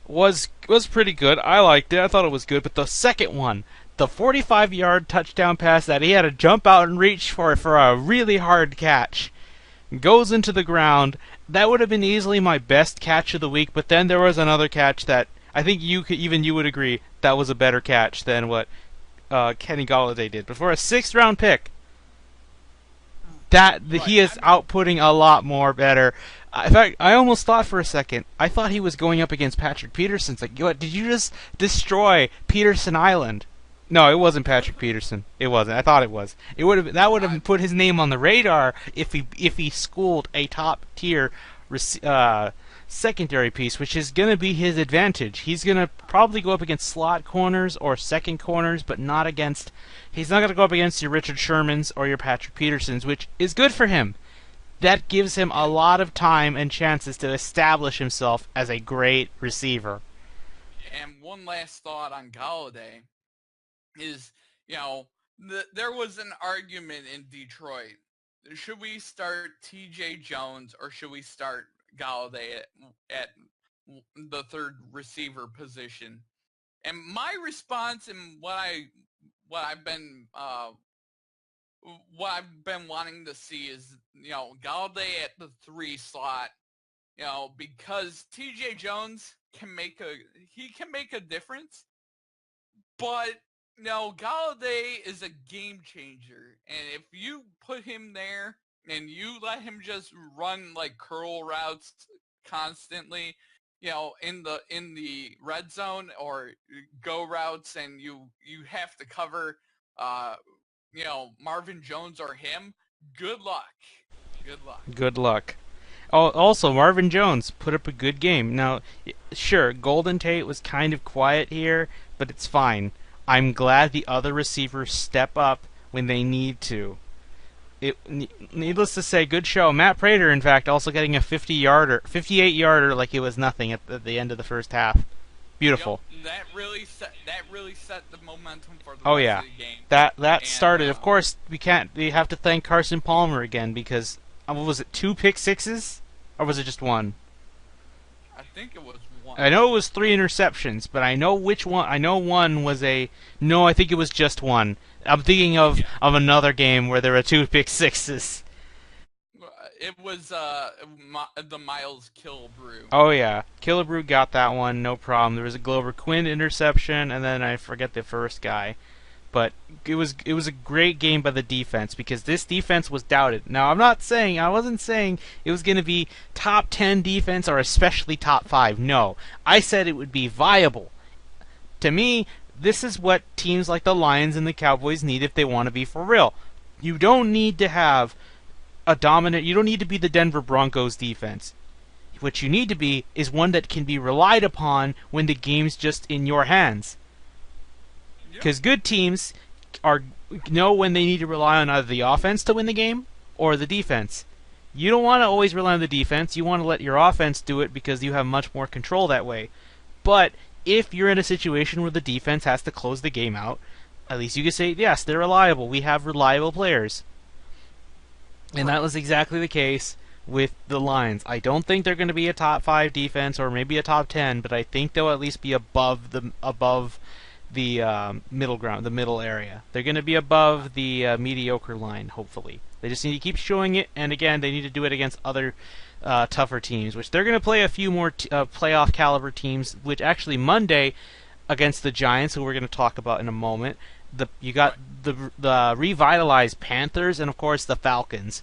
was pretty good. I liked it. I thought it was good. But the second one, the 45-yard touchdown pass that he had to jump out and reach for a really hard catch, goes into the ground. That would have been easily my best catch of the week. But then there was another catch that I think you would agree that was a better catch than what Kenny Golladay did. But for a 6th-round pick, he is outputting a lot more better. In fact, I almost thought for a second, I thought he was going up against Patrick Peterson. It's like, what, did you just destroy Peterson Island? No, it wasn't Patrick Peterson. It wasn't. I thought it was. That would have put his name on the radar if he schooled a top tier secondary piece, which is going to be his advantage. He's going to probably go up against slot corners or second corners, but not against. He's not going to go up against your Richard Shermans or your Patrick Petersons, which is good for him. That gives him a lot of time and chances to establish himself as a great receiver. And one last thought on Golladay is, there was an argument in Detroit. Should we start T.J. Jones or should we start Golladay at the third receiver position? And my response and what I've been wanting to see is, Golladay at the 3 slot, because T.J. Jones can make a difference, but No, Galladay is a game changer, and if you put him there and you let him just run like curl routes constantly, in the red zone or go routes, and you have to cover, uh, Marvin Jones or him. Good luck. Good luck. Good luck. Oh, also, Marvin Jones put up a good game. Now, sure, Golden Tate was kind of quiet here, but it's fine. I'm glad the other receivers step up when they need to. Needless to say, good show. Matt Prater, in fact, also getting a 58-yarder like it was nothing at the end of the first half. Beautiful. Yep, that really set the momentum for the Oh rest yeah, of the game. that And started. Of course, we have to thank Carson Palmer again because what was it, 2 pick-sixes, or was it just one? I think it was one. I know it was 3 interceptions, but I know which one. I know one was a. No, I think it was just one. I'm thinking of another game where there were 2 pick-sixes. It was the Miles Killebrew. Oh yeah, Killebrew got that one, no problem. There was a Glover Quinn interception, and then I forget the first guy. But it was a great game by the defense because this defense was doubted. Now I wasn't saying it was going to be top 10 defense or especially top 5. No, I said it would be viable. To me, this is what teams like the Lions and the Cowboys need if they want to be for real. You don't need to have a dominant. You don't need to be the Denver Broncos defense. What you need to be is one that can be relied upon when the game's just in your hands. Because good teams know when they need to rely on either the offense to win the game or the defense. You don't want to always rely on the defense. You want to let your offense do it because you have much more control that way. But if you're in a situation where the defense has to close the game out, at least you can say, yes, they're reliable. We have reliable players. And that was exactly the case with the Lions. I don't think they're going to be a top 5 defense or maybe a top 10, but I think they'll at least be above the middle ground, the middle area. They're going to be above the mediocre line, hopefully. They just need to keep showing it, and again, they need to do it against other tougher teams, which they're going to play a few more playoff caliber teams, which actually Monday against the Giants, who we're going to talk about in a moment. You got the revitalized Panthers and, of course, the Falcons.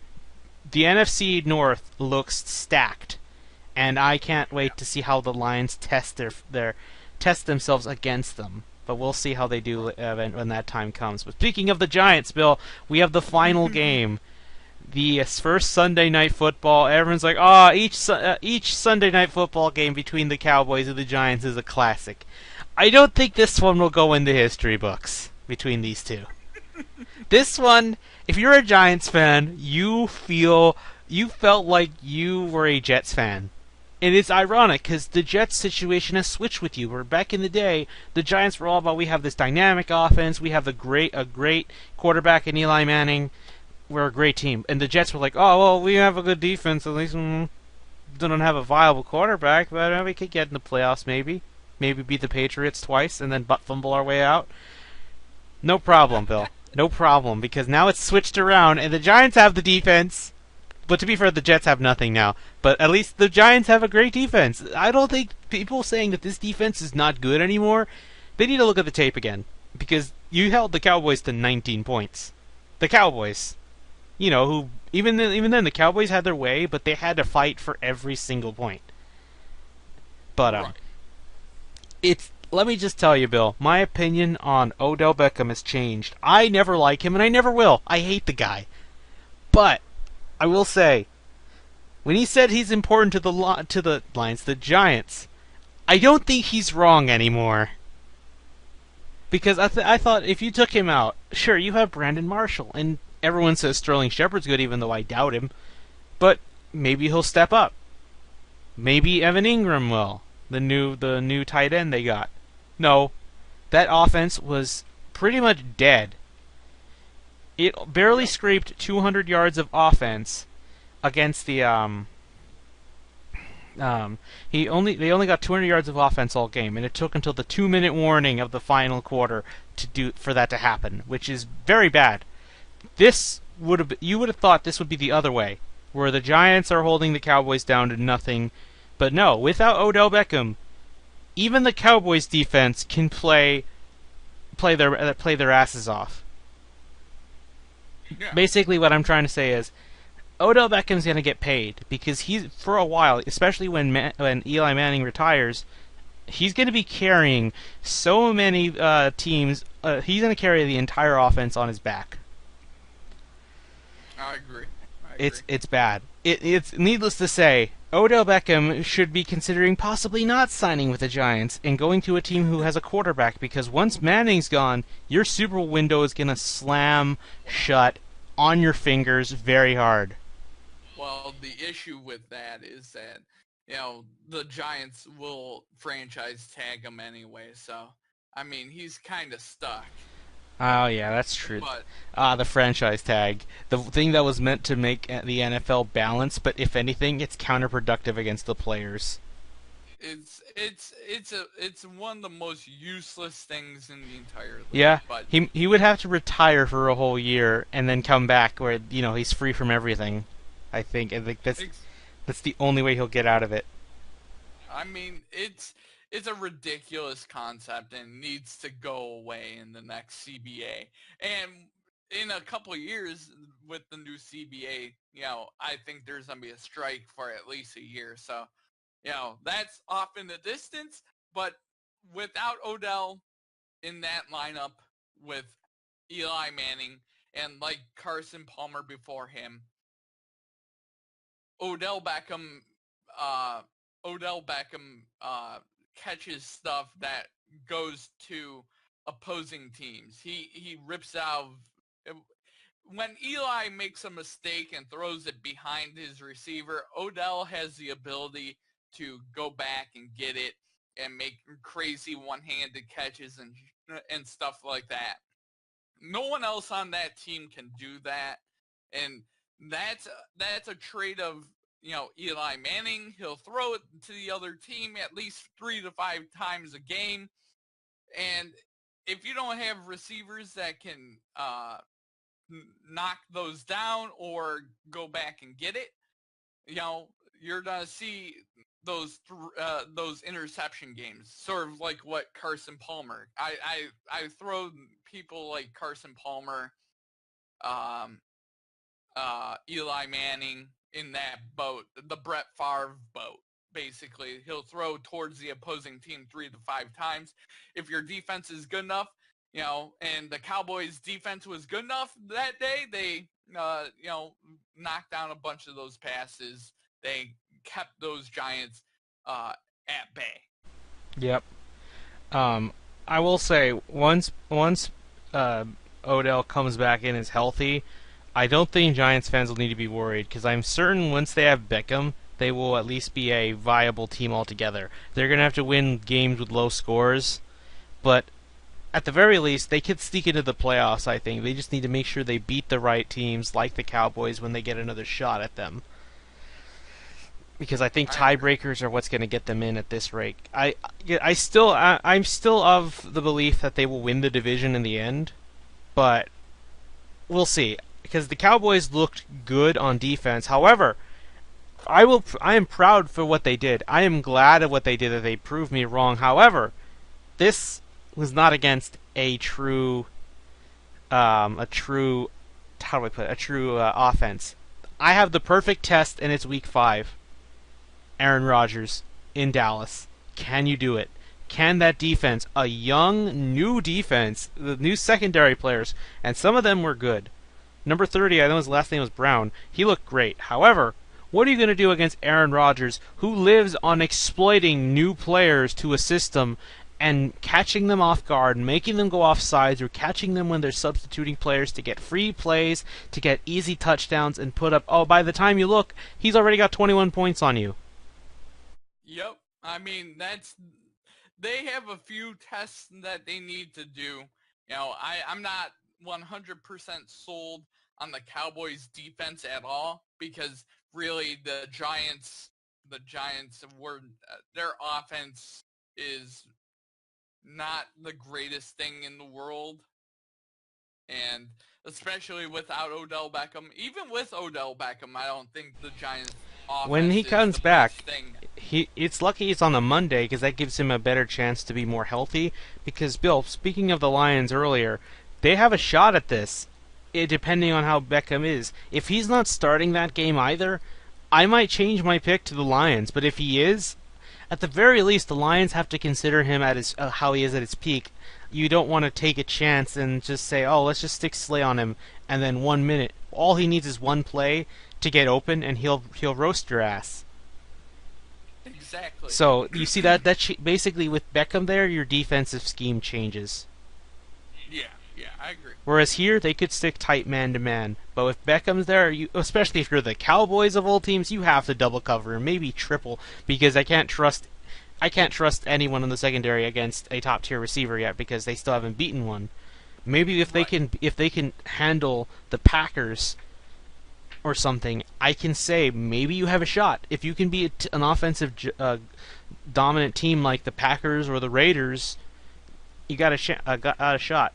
The NFC North looks stacked, and I can't wait to see how the Lions test themselves against them. But we'll see how they do when that time comes. But speaking of the Giants, Bill, we have the final game. The first Sunday Night Football. Everyone's like, each Sunday Night Football game between the Cowboys and the Giants is a classic. I don't think this one will go in the history books between these two. This one, if you're a Giants fan, you felt like you were a Jets fan. And it's ironic because the Jets situation has switched with you. Where back in the day, the Giants were all about we have this dynamic offense, we have a great quarterback in Eli Manning, we're a great team. And the Jets were like, oh well, we have a good defense. At least don't have a viable quarterback, but we could get in the playoffs maybe beat the Patriots twice and then butt fumble our way out. No problem, Bill. No problem, because now it's switched around and the Giants have the defense. But to be fair, the Jets have nothing now. But at least the Giants have a great defense. I don't think people saying that this defense is not good anymore, they need to look at the tape again. Because you held the Cowboys to 19 points. The Cowboys. Who even then the Cowboys had their way, but they had to fight for every single point. But let me just tell you, Bill, my opinion on Odell Beckham has changed. I never like him, and I never will. I hate the guy. But I will say, when he said he's important to the Lions, the Giants, I don't think he's wrong anymore. Because I thought if you took him out, sure, you have Brandon Marshall, and everyone says Sterling Shepard's good, even though I doubt him. But maybe he'll step up. Maybe Evan Ingram will, the new tight end they got. No, that offense was pretty much dead. It barely scraped 200 yards of offense against the they only got 200 yards of offense all game, and it took until the 2-minute warning of the final quarter for that to happen, which is very bad. You would have thought this would be the other way, where the Giants are holding the Cowboys down to nothing, but no, without Odell Beckham, even the Cowboys defense can play play their asses off. Yeah. Basically, what I'm trying to say is Odell Beckham's going to get paid because he's for a while, especially when Eli Manning retires, he's going to be carrying so many teams. He's going to carry the entire offense on his back. I agree. I agree. It's bad. It's needless to say, Odell Beckham should be considering possibly not signing with the Giants and going to a team who has a quarterback because once Manning's gone, your Super Bowl window is going to slam shut on your fingers very hard. Well, the issue with that is that, the Giants will franchise tag him anyway, so, I mean, he's kind of stuck. Oh yeah, that's true. But The franchise tag, the thing that was meant to make the NFL balance, but if anything, it's counterproductive against the players. it's one of the most useless things in the entire league. Yeah, But he would have to retire for a whole year and then come back where he's free from everything. I think ex- that's the only way he'll get out of it. I mean, it's a ridiculous concept and needs to go away in the next CBA. And in a couple of years with the new CBA, I think there's gonna be a strike for at least a year. So, that's off in the distance. But without Odell in that lineup with Eli Manning and like Carson Palmer before him, Odell Beckham, uh, Odell Beckham catches stuff that goes to opposing teams. He rips out when Eli makes a mistake and throws it behind his receiver. Odell has the ability to go back and get it and make crazy one-handed catches and stuff like that. No one else on that team can do that, and that's a trait of Eli Manning. He'll throw it to the other team at least 3 to 5 times a game, and if you don't have receivers that can knock those down or go back and get it, you're gonna see those interception games, sort of like what Carson Palmer. I throw people like Carson Palmer, um, Eli Manning in that boat, the Brett Favre boat. Basically, he'll throw towards the opposing team 3 to 5 times. If your defense is good enough, and the Cowboys' defense was good enough that day, they, knocked down a bunch of those passes. They kept those Giants at bay. Yep. Um, I will say once uh, Odell comes back and is healthy, I don't think Giants fans will need to be worried because I'm certain once they have Beckham, they will at least be a viable team altogether. They're gonna have to win games with low scores, but at the very least, they could sneak into the playoffs. I think they just need to make sure they beat the right teams, like the Cowboys, when they get another shot at them. Because I think I agree. tiebreakers are what's going to get them in at this rate. I'm still of the belief that they will win the division in the end, but we'll see. Because the Cowboys looked good on defense. However, I am proud for what they did. I am glad of what they did that they proved me wrong. However, this was not against a true, how do I put it? A true offense. I have the perfect test, and it's Week 5. Aaron Rodgers in Dallas. Can you do it? Can that defense, a young, new defense, the new secondary players, and some of them were good. Number 30, I know his last name was Brown. He looked great. However, what are you going to do against Aaron Rodgers, who lives on exploiting new players to a system and catching them off guard, making them go off sides, or catching them when they're substituting players to get free plays, to get easy touchdowns, and put up, oh, by the time you look, he's already got 21 points on you. Yep. I mean, they have a few tests that they need to do. I'm not 100% sold on the Cowboys defense at all because really the Giants were their offense is not the greatest thing in the world, and especially without Odell Beckham. Even with Odell Beckham, I don't think the Giants when he offense is comes the best back, thing. it's lucky it's on the Monday because that gives him a better chance to be more healthy. Because Bill, speaking of the Lions earlier, they have a shot at this, depending on how Beckham is. If he's not starting that game either, I might change my pick to the Lions. But if he is, at the very least, the Lions have to consider him at his how he is at his peak. You don't want to take a chance and just say, "Oh, let's just stick Slay on him," and then 1 minute, all he needs is one play to get open, and he'll roast your ass. Exactly. So you see basically with Beckham there, your defensive scheme changes. Yeah, yeah, I agree. Whereas here, they could stick tight man to man. But with Beckham's there, especially if you're the Cowboys of all teams, you have to double cover and maybe triple because I can't trust anyone in the secondary against a top tier receiver yet because they still haven't beaten one. Maybe if they can handle the Packers or something, I can say maybe you have a shot. If you can be an offensive dominant team like the Packers or the Raiders, you got a shot.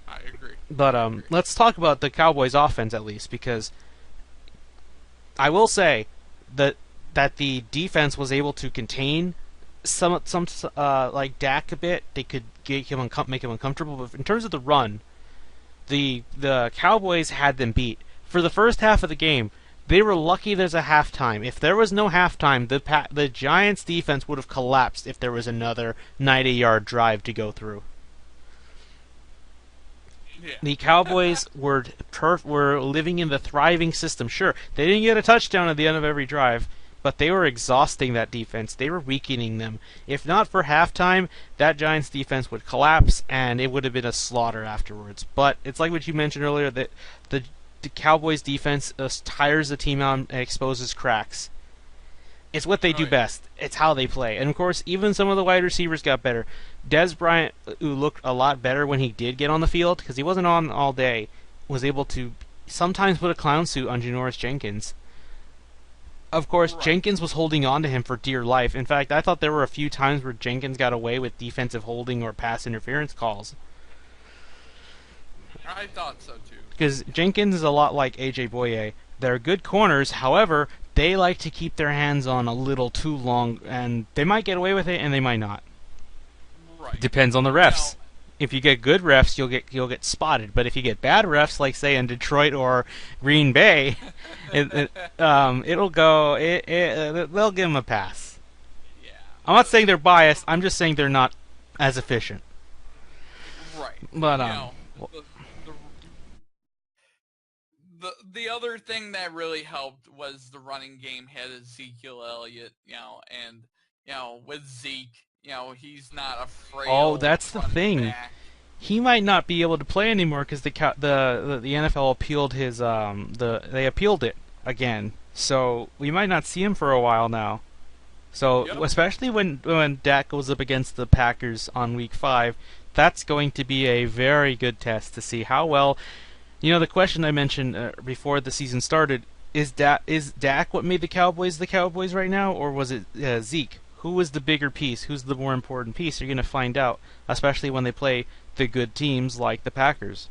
I agree. But let's talk about the Cowboys' offense at least, because I will say that the defense was able to contain some like Dak a bit. They could make him uncomfortable. But in terms of the run, the Cowboys had them beat. For the first half of the game, they were lucky there's a halftime. If there was no halftime, the Giants' defense would have collapsed if there was another 90-yard drive to go through. Yeah. The Cowboys were living in the thriving system. Sure, they didn't get a touchdown at the end of every drive, but they were exhausting that defense. They were weakening them. If not for halftime, that Giants defense would collapse, and it would have been a slaughter afterwards. But it's like what you mentioned earlier, that the Cowboys defense tires the team out and exposes cracks. It's what they do best. It's how they play. And of course, even some of the wide receivers got better. Dez Bryant, who looked a lot better when he did get on the field, because he wasn't on all day, was able to sometimes put a clown suit on Janoris Jenkins. Of course, Jenkins was holding on to him for dear life. In fact, I thought there were a few times where Jenkins got away with defensive holding or pass interference calls. I thought so too. Because Jenkins is a lot like A.J. Boye. They're good corners, however, they like to keep their hands on a little too long, and they might get away with it, and they might not. Right. Depends on the refs. If you get good refs, you'll get spotted. But if you get bad refs, like say in Detroit or Green Bay, they'll give them a pass. Yeah. I'm not saying they're biased. I'm just saying they're not as efficient. Right. But the other thing that really helped was the running game had Ezekiel Elliott, and with Zeke, he's not afraid. Oh, that's the thing. Back. He might not be able to play anymore because the NFL appealed his they appealed it again. So we might not see him for a while now. So especially when Dak goes up against the Packers on Week 5, that's going to be a very good test to see how well. The question I mentioned before the season started, is Dak what made the Cowboys right now, or was it Zeke? Who was the bigger piece? Who's the more important piece? You're going to find out, especially when they play the good teams like the Packers.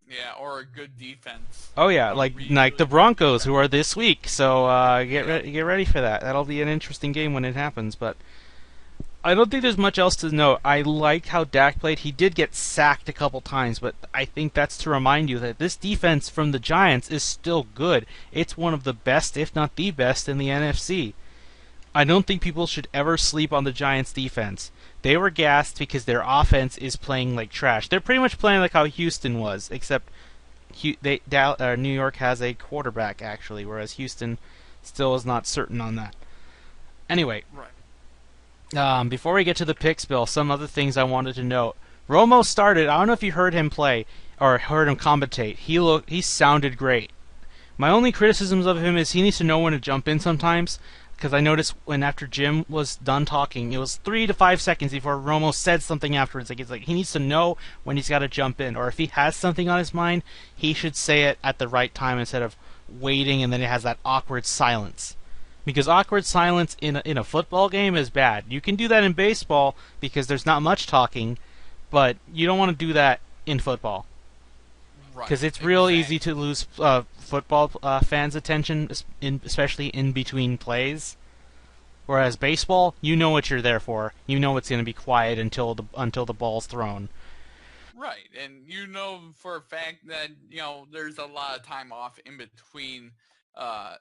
Yeah, or a good defense. Oh yeah, like the Broncos, who are this week. So get ready for that. That'll be an interesting game when it happens. But I don't think there's much else to note. I liked how Dak played. He did get sacked a couple times, but I think that's to remind you that this defense from the Giants is still good. It's one of the best, if not the best, in the NFC. I don't think people should ever sleep on the Giants' defense. They were gassed because their offense is playing like trash. They're pretty much playing like how Houston was, except New York has a quarterback, actually, whereas Houston still is not certain on that. Anyway. Right. Before we get to the picks, Bill, some other things I wanted to note. Romo started. I don't know if you heard him play or heard him commentate. He sounded great. My only criticisms of him is he needs to know when to jump in sometimes, because I noticed when after Jim was done talking, it was 3 to 5 seconds before Romo said something afterwards. It's like he needs to know when he's got to jump in, or if he has something on his mind, he should say it at the right time instead of waiting and then it has that awkward silence. Because awkward silence in a football game is bad. You can do that in baseball because there's not much talking, but you don't want to do that in football. Right, because it's real easy to exactly. lose football fans' attention, especially in between plays. Whereas baseball, you know what you're there for. You know it's going to be quiet until the ball's thrown. Right, and you know for a fact that there's a lot of time off in between uh,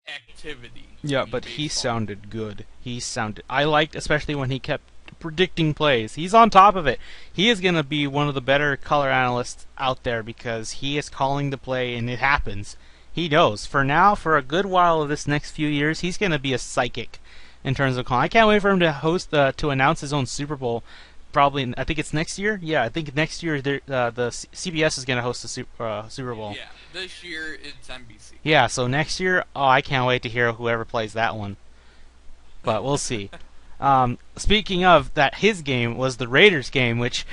activity Yeah, in but he baseball. sounded good. He sounded. I liked especially when he kept predicting plays. He's on top of it. He is going to be one of the better color analysts out there because he is calling the play and it happens. He knows. For now, for a good while of this next few years, he's going to be a psychic in terms of calling. I can't wait for him to to announce his own Super Bowl. Probably, I think it's next year. Yeah, I think next year the CBS is going to host the Super Bowl. Yeah, this year it's NBC. Yeah, so next year, oh, I can't wait to hear whoever plays that one. But we'll see. Speaking of that, his game was the Raiders game, which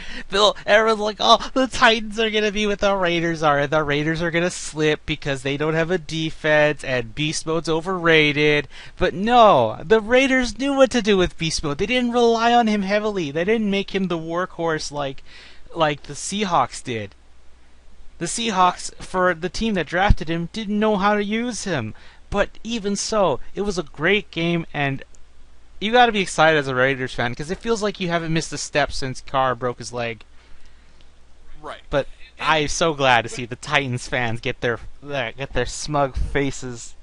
everyone's like, oh, the Titans are gonna be what the Raiders are, and the Raiders are gonna slip because they don't have a defense, and Beast Mode's overrated. But no, the Raiders knew what to do with Beast Mode. They didn't rely on him heavily. They didn't make him the workhorse like the Seahawks did. The Right. Seahawks, for the team that drafted him, didn't know how to use him. But even so, it was a great game, and you got to be excited as a Raiders fan because it feels like you haven't missed a step since Carr broke his leg. Right. But And I'm so glad to with see the Titans fans get their smug faces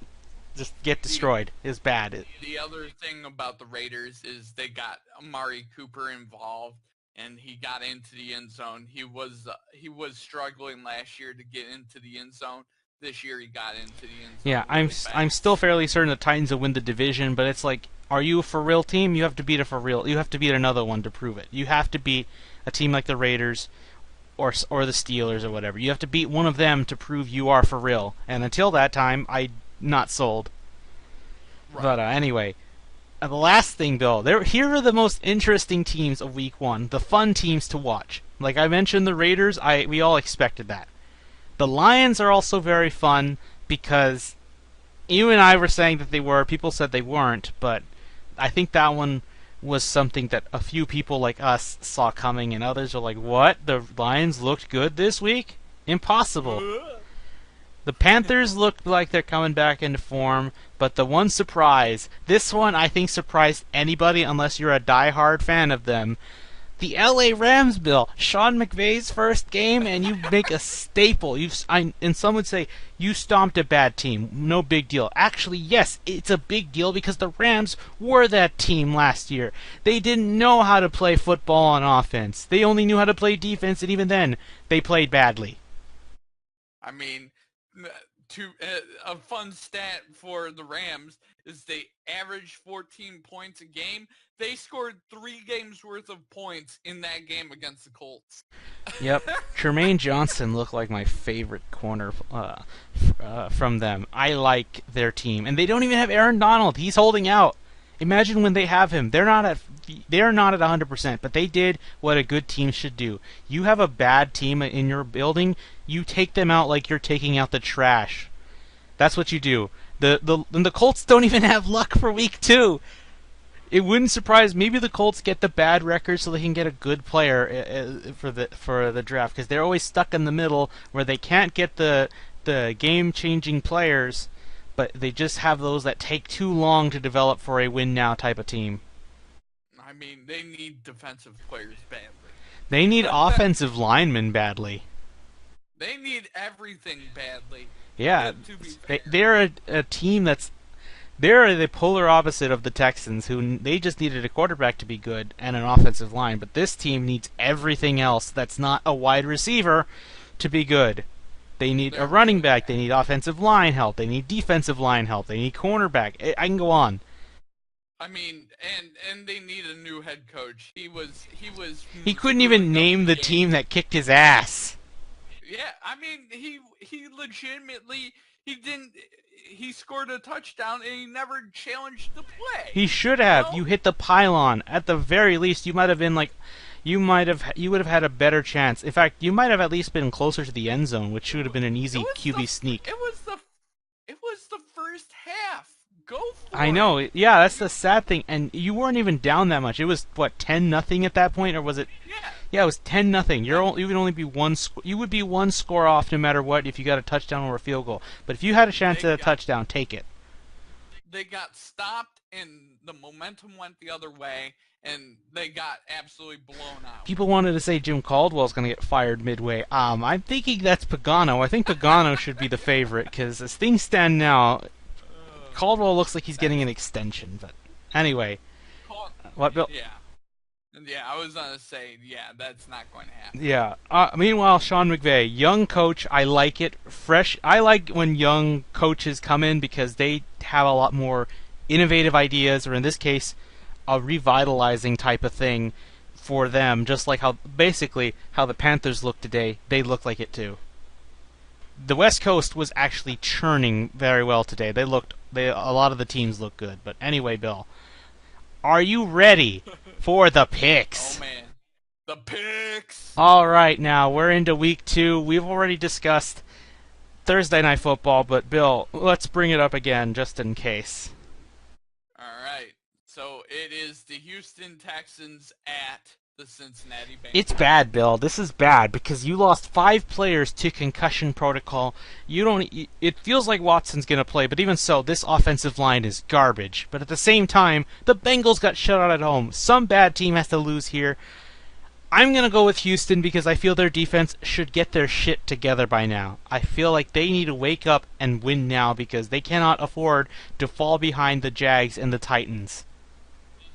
just get the destroyed. It's bad. the other thing about the Raiders is they got Amari Cooper involved, and he got into the end zone. He was struggling last year to get into the end zone. This year he got into the end Yeah, zone really I'm still fast. fairly certain the Titans will win the division, but it's like, are you a for real team? You have to beat a for real. You have to beat another one to prove it. You have to beat a team like the Raiders or the Steelers or whatever. You have to beat one of them to prove you are for real. And until that time, I'm not sold. But Right. anyway, the last thing though, here are the most interesting teams of Week 1, the fun teams to watch. Like I mentioned, the Raiders, we all expected that. The Lions are also very fun because you and I were saying that they were. People said they weren't, but I think that one was something that a few people like us saw coming, and others are like, "What? The Lions looked good this week? Impossible." The Panthers look like they're coming back into form, but the one surprise, this one I think surprised anybody unless you're a die-hard fan of them. The LA Rams, Bill, Sean McVay's first game, and you make a staple. And some would say you stomped a bad team. No big deal. Actually, yes, it's a big deal because the Rams were that team last year. They didn't know how to play football on offense. They only knew how to play defense, and even then, they played badly. I mean, to a fun stat for the Rams is they average 14 points a game. They scored 3 games worth of points in that game against the Colts. Yep. Tremaine Johnson looked like my favorite corner from them. I like their team, and they don't even have Aaron Donald. He's holding out. Imagine when they have him. They're not at 100%, but they did what a good team should do. You have a bad team in your building, you take them out like you're taking out the trash. That's what you do. The Colts don't even have luck for week 2. It wouldn't surprise. Maybe the Colts get the bad record so they can get a good player for the draft because they're always stuck in the middle where they can't get the game changing players, but they just have those that take too long to develop for a win now type of team. I mean, they need defensive players They need badly. offensive linemen badly. They need everything badly. Yeah, To be fair, they're a team that's they're the polar opposite of the Texans, who they just needed a quarterback to be good and an offensive line. But this team needs everything else that's not a wide receiver to be good. They need a they're running really back. They bad. need offensive line help. They need defensive line help. They need cornerback. I can go on. I mean, and they need a new head coach. He was He couldn't even screwing up name the the game. team that kicked his ass. Yeah, I mean, he legitimately he didn't he scored a touchdown and he never challenged the play. He should You have. You know, hit the pylon. At the very least, you might have been like, you would have had a better chance. In fact, you might have at least been closer to the end zone, which should have been an it easy was the QB sneak. it was the it was the first half. Go I for it. know. Yeah, that's the sad thing. And you weren't even down that much. It was what 10-0 at that point, or was it? Yeah, Yeah, it was 10-0. You would only be you would be one score off no matter what if you got a touchdown or a field goal. But if you had a chance at a touchdown, take it. They got stopped, and the momentum went the other way, and they got absolutely blown out. People wanted to say Jim Caldwell's going to get fired midway. I'm thinking that's Pagano. I think Pagano should be the favorite because as things stand now, Caldwell looks like he's getting an extension. But anyway, what, Bill? Yeah. Yeah, I was gonna say, yeah, that's not going to happen. Yeah. Meanwhile, Sean McVay, young coach, I like it. Fresh. I like when young coaches come in because they have a lot more innovative ideas, or in this case, a revitalizing type of thing for them. Just like how the Panthers look today, they look like it too. The West Coast was actually churning very well today. A lot of the teams look good. But anyway, Bill, are you ready for the picks? Oh man, the picks! All right, now we're into week 2. We've already discussed Thursday Night Football, but Bill, let's bring it up again just in case. All right, so it is the Houston Texans at the Cincinnati Bengals. It's bad, Bill. This is bad because you lost 5 players to concussion protocol. It feels like Watson's going to play, but even so, this offensive line is garbage. But at the same time, the Bengals got shut out at home. Some bad team has to lose here. I'm going to go with Houston because I feel their defense should get their shit together by now. I feel like they need to wake up and win now because they cannot afford to fall behind the Jags and the Titans.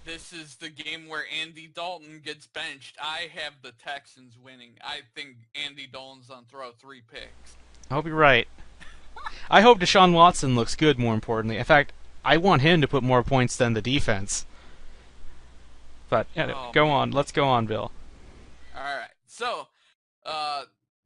This is the game where Andy Dalton gets benched. I have the Texans winning. I think Andy Dalton's going to throw 3 picks. I hope you're right. I hope Deshaun Watson looks good, more importantly. In fact, I want him to put more points than the defense. But, go on. Let's go on, Bill. All right. So,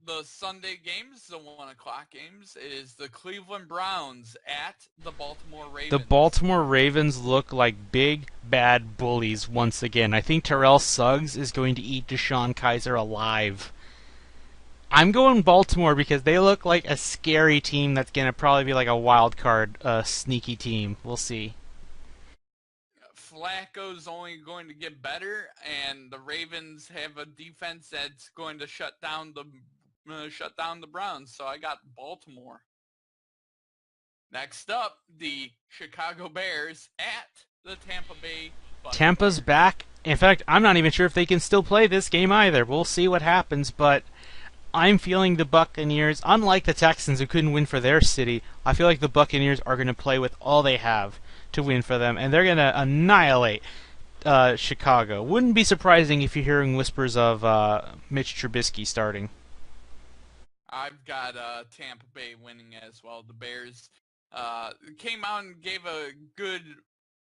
the Sunday games, the 1 o'clock games, is the Cleveland Browns at the Baltimore Ravens. The Baltimore Ravens look like big, bad bullies once again. I think Terrell Suggs is going to eat Deshaun Kaiser alive. I'm going Baltimore because they look like a scary team that's going to probably be like a wild card, sneaky team. We'll see. Flacco's only going to get better, and the Ravens have a defense that's going to shut down the Browns. So I got Baltimore. Next up, the Chicago Bears at the Tampa Bay Buccaneers. Tampa's back. In fact, I'm not even sure if they can still play this game either. We'll see what happens, but I'm feeling the Buccaneers, unlike the Texans who couldn't win for their city, I feel like the Buccaneers are going to play with all they have to win for them, and they're going to annihilate Chicago. Wouldn't be surprising if you're hearing whispers of Mitch Trubisky starting. I've got Tampa Bay winning as well. The Bears came out and gave a good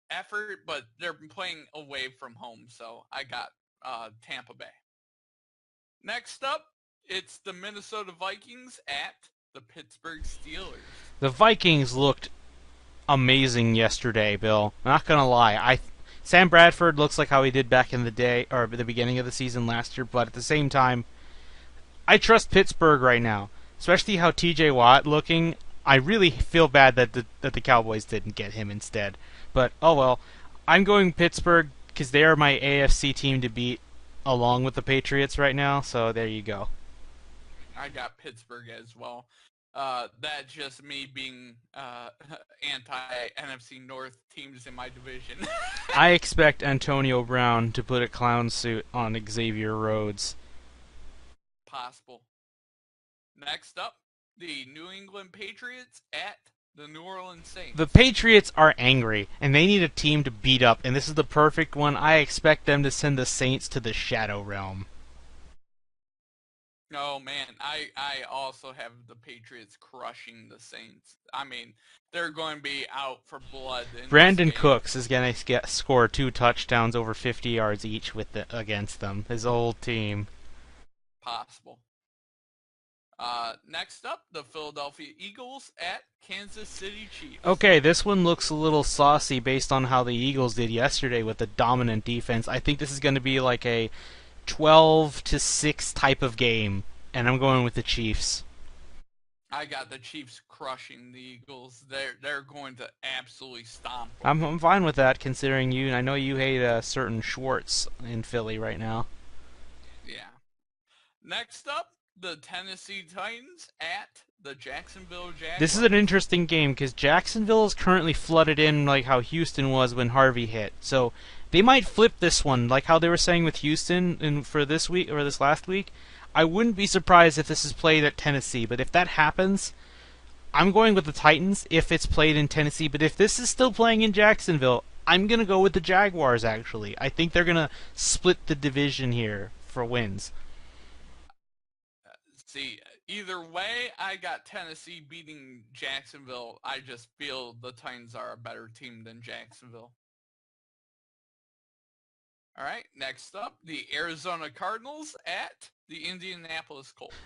effort, but they're playing away from home, so I got Tampa Bay. Next up, it's the Minnesota Vikings at the Pittsburgh Steelers. The Vikings looked amazing yesterday, Bill. I'm not gonna lie. Sam Bradford looks like how he did back in the day, or the beginning of the season last year, but at the same time, I trust Pittsburgh right now. Especially how T.J. Watt looking. I really feel bad that the Cowboys didn't get him instead. But, oh well. I'm going Pittsburgh because they are my AFC team to beat along with the Patriots right now, so there you go. I got Pittsburgh as well. That's just me being anti-NFC North teams in my division. I expect Antonio Brown to put a clown suit on Xavier Rhodes. Possible. Next up, the New England Patriots at the New Orleans Saints. The Patriots are angry, and they need a team to beat up, and this is the perfect one. I expect them to send the Saints to the Shadow Realm. Oh, man, I also have the Patriots crushing the Saints. I mean, they're going to be out for blood. Brandon Cooks is going to score 2 touchdowns over 50 yards each against them, his old team. Possible. Next up, the Philadelphia Eagles at Kansas City Chiefs. Okay, this one looks a little saucy based on how the Eagles did yesterday with the dominant defense. I think this is going to be like a 12-6 type of game, and I'm going with the Chiefs. I got the Chiefs crushing the Eagles. They're going to absolutely stomp them. I'm fine with that, considering I know you hate a certain Schwartz in Philly right now. Yeah, Next up, the Tennessee Titans at the Jacksonville This is an Jaguars. interesting game because Jacksonville is currently flooded in like how Houston was when Harvey hit. So they might flip this one, like how they were saying with Houston for this week or this last week. I wouldn't be surprised if this is played at Tennessee, but if that happens, I'm going with the Titans if it's played in Tennessee. But if this is still playing in Jacksonville, I'm gonna go with the Jaguars. Actually, I think they're gonna split the division here for wins. See, either way, I got Tennessee beating Jacksonville. I just feel the Titans are a better team than Jacksonville. All right, next up, the Arizona Cardinals at the Indianapolis Colts.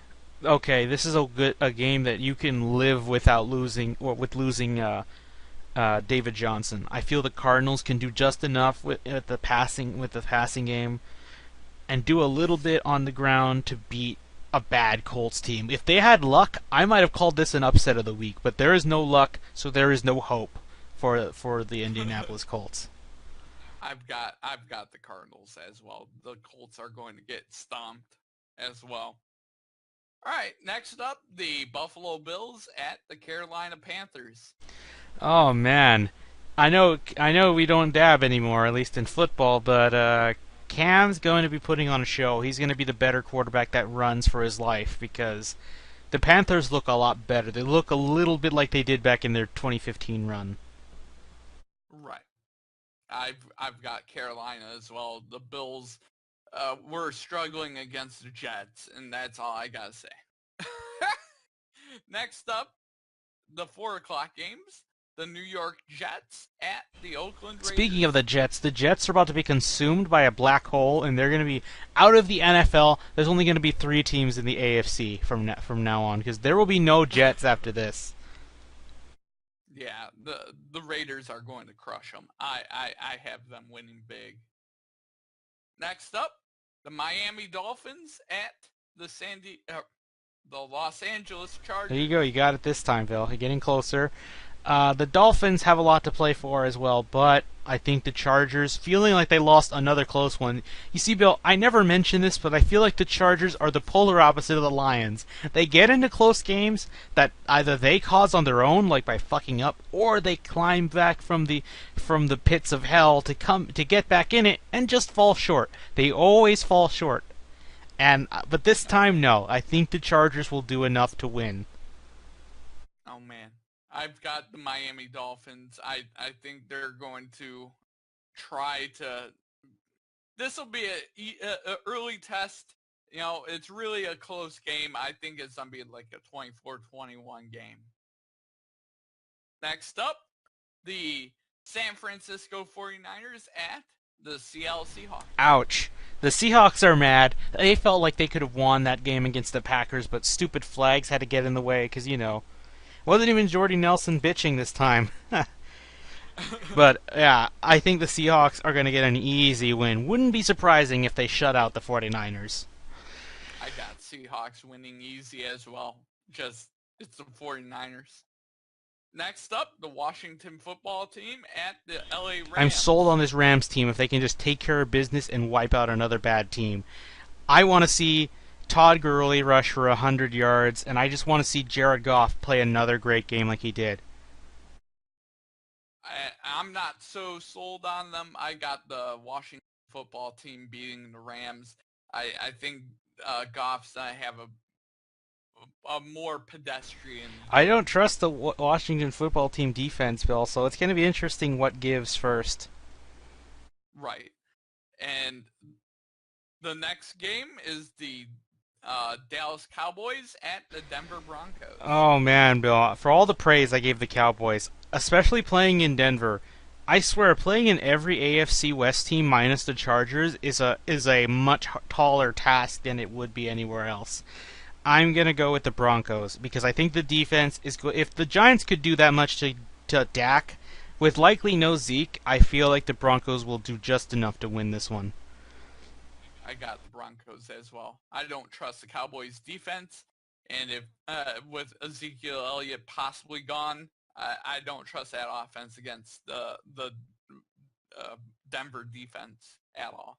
Okay, this is a game that you can live without losing or with losing David Johnson. I feel the Cardinals can do just enough with the passing game and do a little bit on the ground to beat a bad Colts team. If they had luck, I might have called this an upset of the week, but there is no luck, so there is no hope for the Indianapolis Colts. I've got the Cardinals as well. The Colts are going to get stomped as well. All right, next up, the Buffalo Bills at the Carolina Panthers. Oh man, I know we don't dab anymore, at least in football, but Cam's going to be putting on a show. He's going to be the better quarterback that runs for his life because the Panthers look a lot better. They look a little bit like they did back in their 2015 run. Right. I've got Carolina as well. The Bills were struggling against the Jets, and that's all I gotta say. Next up, the 4 o'clock games. The New York Jets at the Oakland Speaking of Raiders. the Jets are about to be consumed by a black hole, and they're going to be out of the NFL. There's only going to be 3 teams in the AFC from now on because there will be no Jets after this. Yeah, the Raiders are going to crush them. I have them winning big. Next up, the Miami Dolphins at the Los Angeles There you Chargers. go. You got it this time, Bill. You're getting closer. The Dolphins have a lot to play for as well, but I think the Chargers, feeling like they lost another close one. You see, Bill, I never mention this, but I feel like the Chargers are the polar opposite of the Lions. They get into close games that either they cause on their own, like by fucking up, or they climb back from the pits of hell to get back in it and just fall short. They always fall short. But this time, no. I think the Chargers will do enough to win. Oh man, I've got the Miami Dolphins. I think they're going to try to. This will be a early test. You know, it's really a close game. I think it's gonna be like a 24-21 game. Next up, the San Francisco 49ers at the Seattle Seahawks. Ouch. The Seahawks are mad. They felt like they could have won that game against the Packers, but stupid flags had to get in the way because, wasn't even Jordy Nelson bitching this time. But, yeah, I think the Seahawks are going to get an easy win. Wouldn't be surprising if they shut out the 49ers. I got Seahawks winning easy as well. Just, it's the 49ers. Next up, the Washington football team at the LA Rams. I'm sold on this Rams team if they can just take care of business and wipe out another bad team. I want to see Todd Gurley rush for 100 yards, and I just want to see Jared Goff play another great game like he did. I'm not so sold on them. I got the Washington football team beating the Rams. I think Goff's gonna have a more pedestrian. I don't trust the Washington football team defense, Bill, so it's going to be interesting what gives first. Right. And the next game is the Dallas Cowboys at the Denver Broncos. Oh man, Bill, for all the praise I gave the Cowboys, especially playing in Denver, I swear playing in every AFC West team minus the Chargers is a much taller task than it would be anywhere else. I'm gonna go with the Broncos because I think the defense is good. If the Giants could do that much to Dak, with likely no Zeke, I feel like the Broncos will do just enough to win this one. I got the Broncos as well. I don't trust the Cowboys defense, and if with Ezekiel Elliott possibly gone, I don't trust that offense against the Denver defense at all.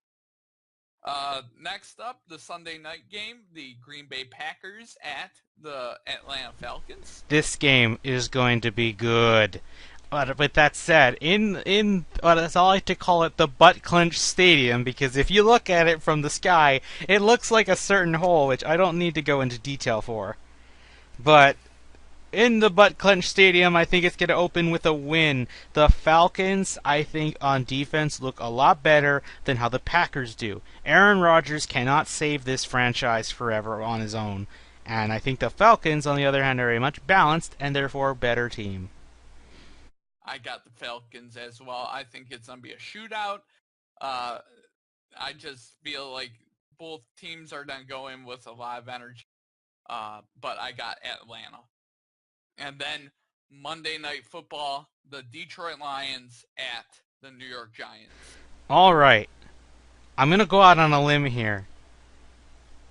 Next up, the Sunday night game, the Green Bay Packers at the Atlanta Falcons. This game is going to be good. But with that said, that's all I like to call it, the butt clench stadium, because if you look at it from the sky, it looks like a certain hole, which I don't need to go into detail for. But in the butt clench stadium, I think it's going to open with a win. The Falcons, I think, on defense look a lot better than how the Packers do. Aaron Rodgers cannot save this franchise forever on his own. And I think the Falcons, on the other hand, are a much balanced and therefore better team. I got the Falcons as well. I think it's going to be a shootout. I just feel like both teams are going to go in with a lot of energy. But I got Atlanta. And then Monday Night Football, the Detroit Lions at the New York Giants. All right. I'm going to go out on a limb here.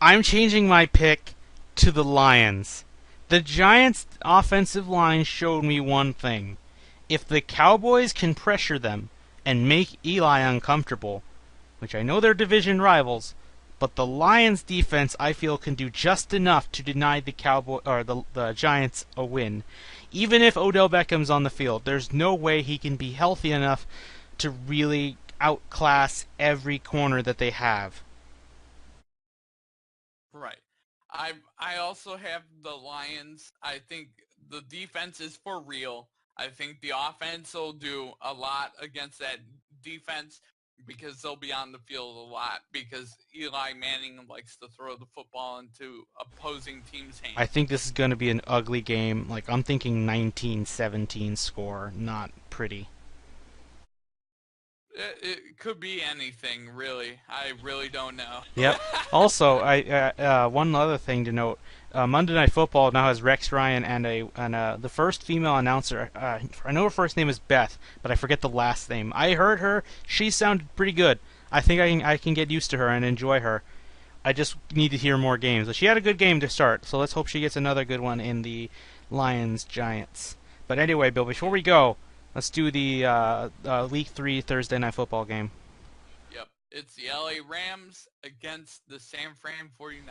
I'm changing my pick to the Lions. The Giants' offensive line showed me one thing. If the Cowboys can pressure them and make Eli uncomfortable, which I know they're division rivals, but the Lions' defense I feel can do just enough to deny the the Giants a win. Even if Odell Beckham's on the field, there's no way he can be healthy enough to really outclass every corner that they have. Right. I also have the Lions. I think the defense is for real. I think the offense will do a lot against that defense because they'll be on the field a lot because Eli Manning likes to throw the football into opposing teams' hands. I think this is going to be an ugly game. Like, I'm thinking 19-17 score. Not pretty. It could be anything, really. I really don't know. Yep. Also, one other thing to note: Monday Night Football now has Rex Ryan and the first female announcer. I know her first name is Beth, but I forget the last name. I heard her; she sounded pretty good. I think I can get used to her and enjoy her. I just need to hear more games. But she had a good game to start, so let's hope she gets another good one in the Lions Giants. But anyway, Bill, before we go, let's do the Week 3 Thursday Night Football game. Yep. It's the LA Rams against the San Fran 49ers.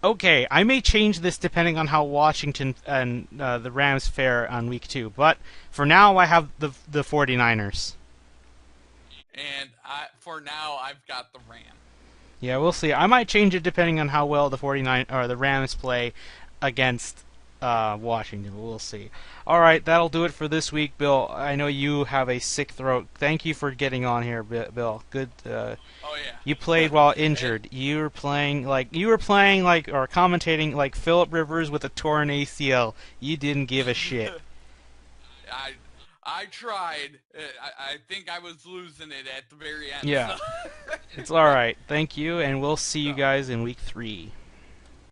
Okay, I may change this depending on how Washington and the Rams fare on Week 2, but for now I have the 49ers. And for now, I've got the Rams. Yeah, we'll see. I might change it depending on how well the Rams play against Washington. We'll see. All right, that'll do it for this week, Bill. I know you have a sick throat. Thank you for getting on here, Bill. Good. Oh yeah. You played while injured. You were playing like or commentating like Philip Rivers with a torn ACL. You didn't give a shit. I tried. I think I was losing it at the very end. Yeah. So. It's all right. Thank you, and we'll see you guys in Week 3.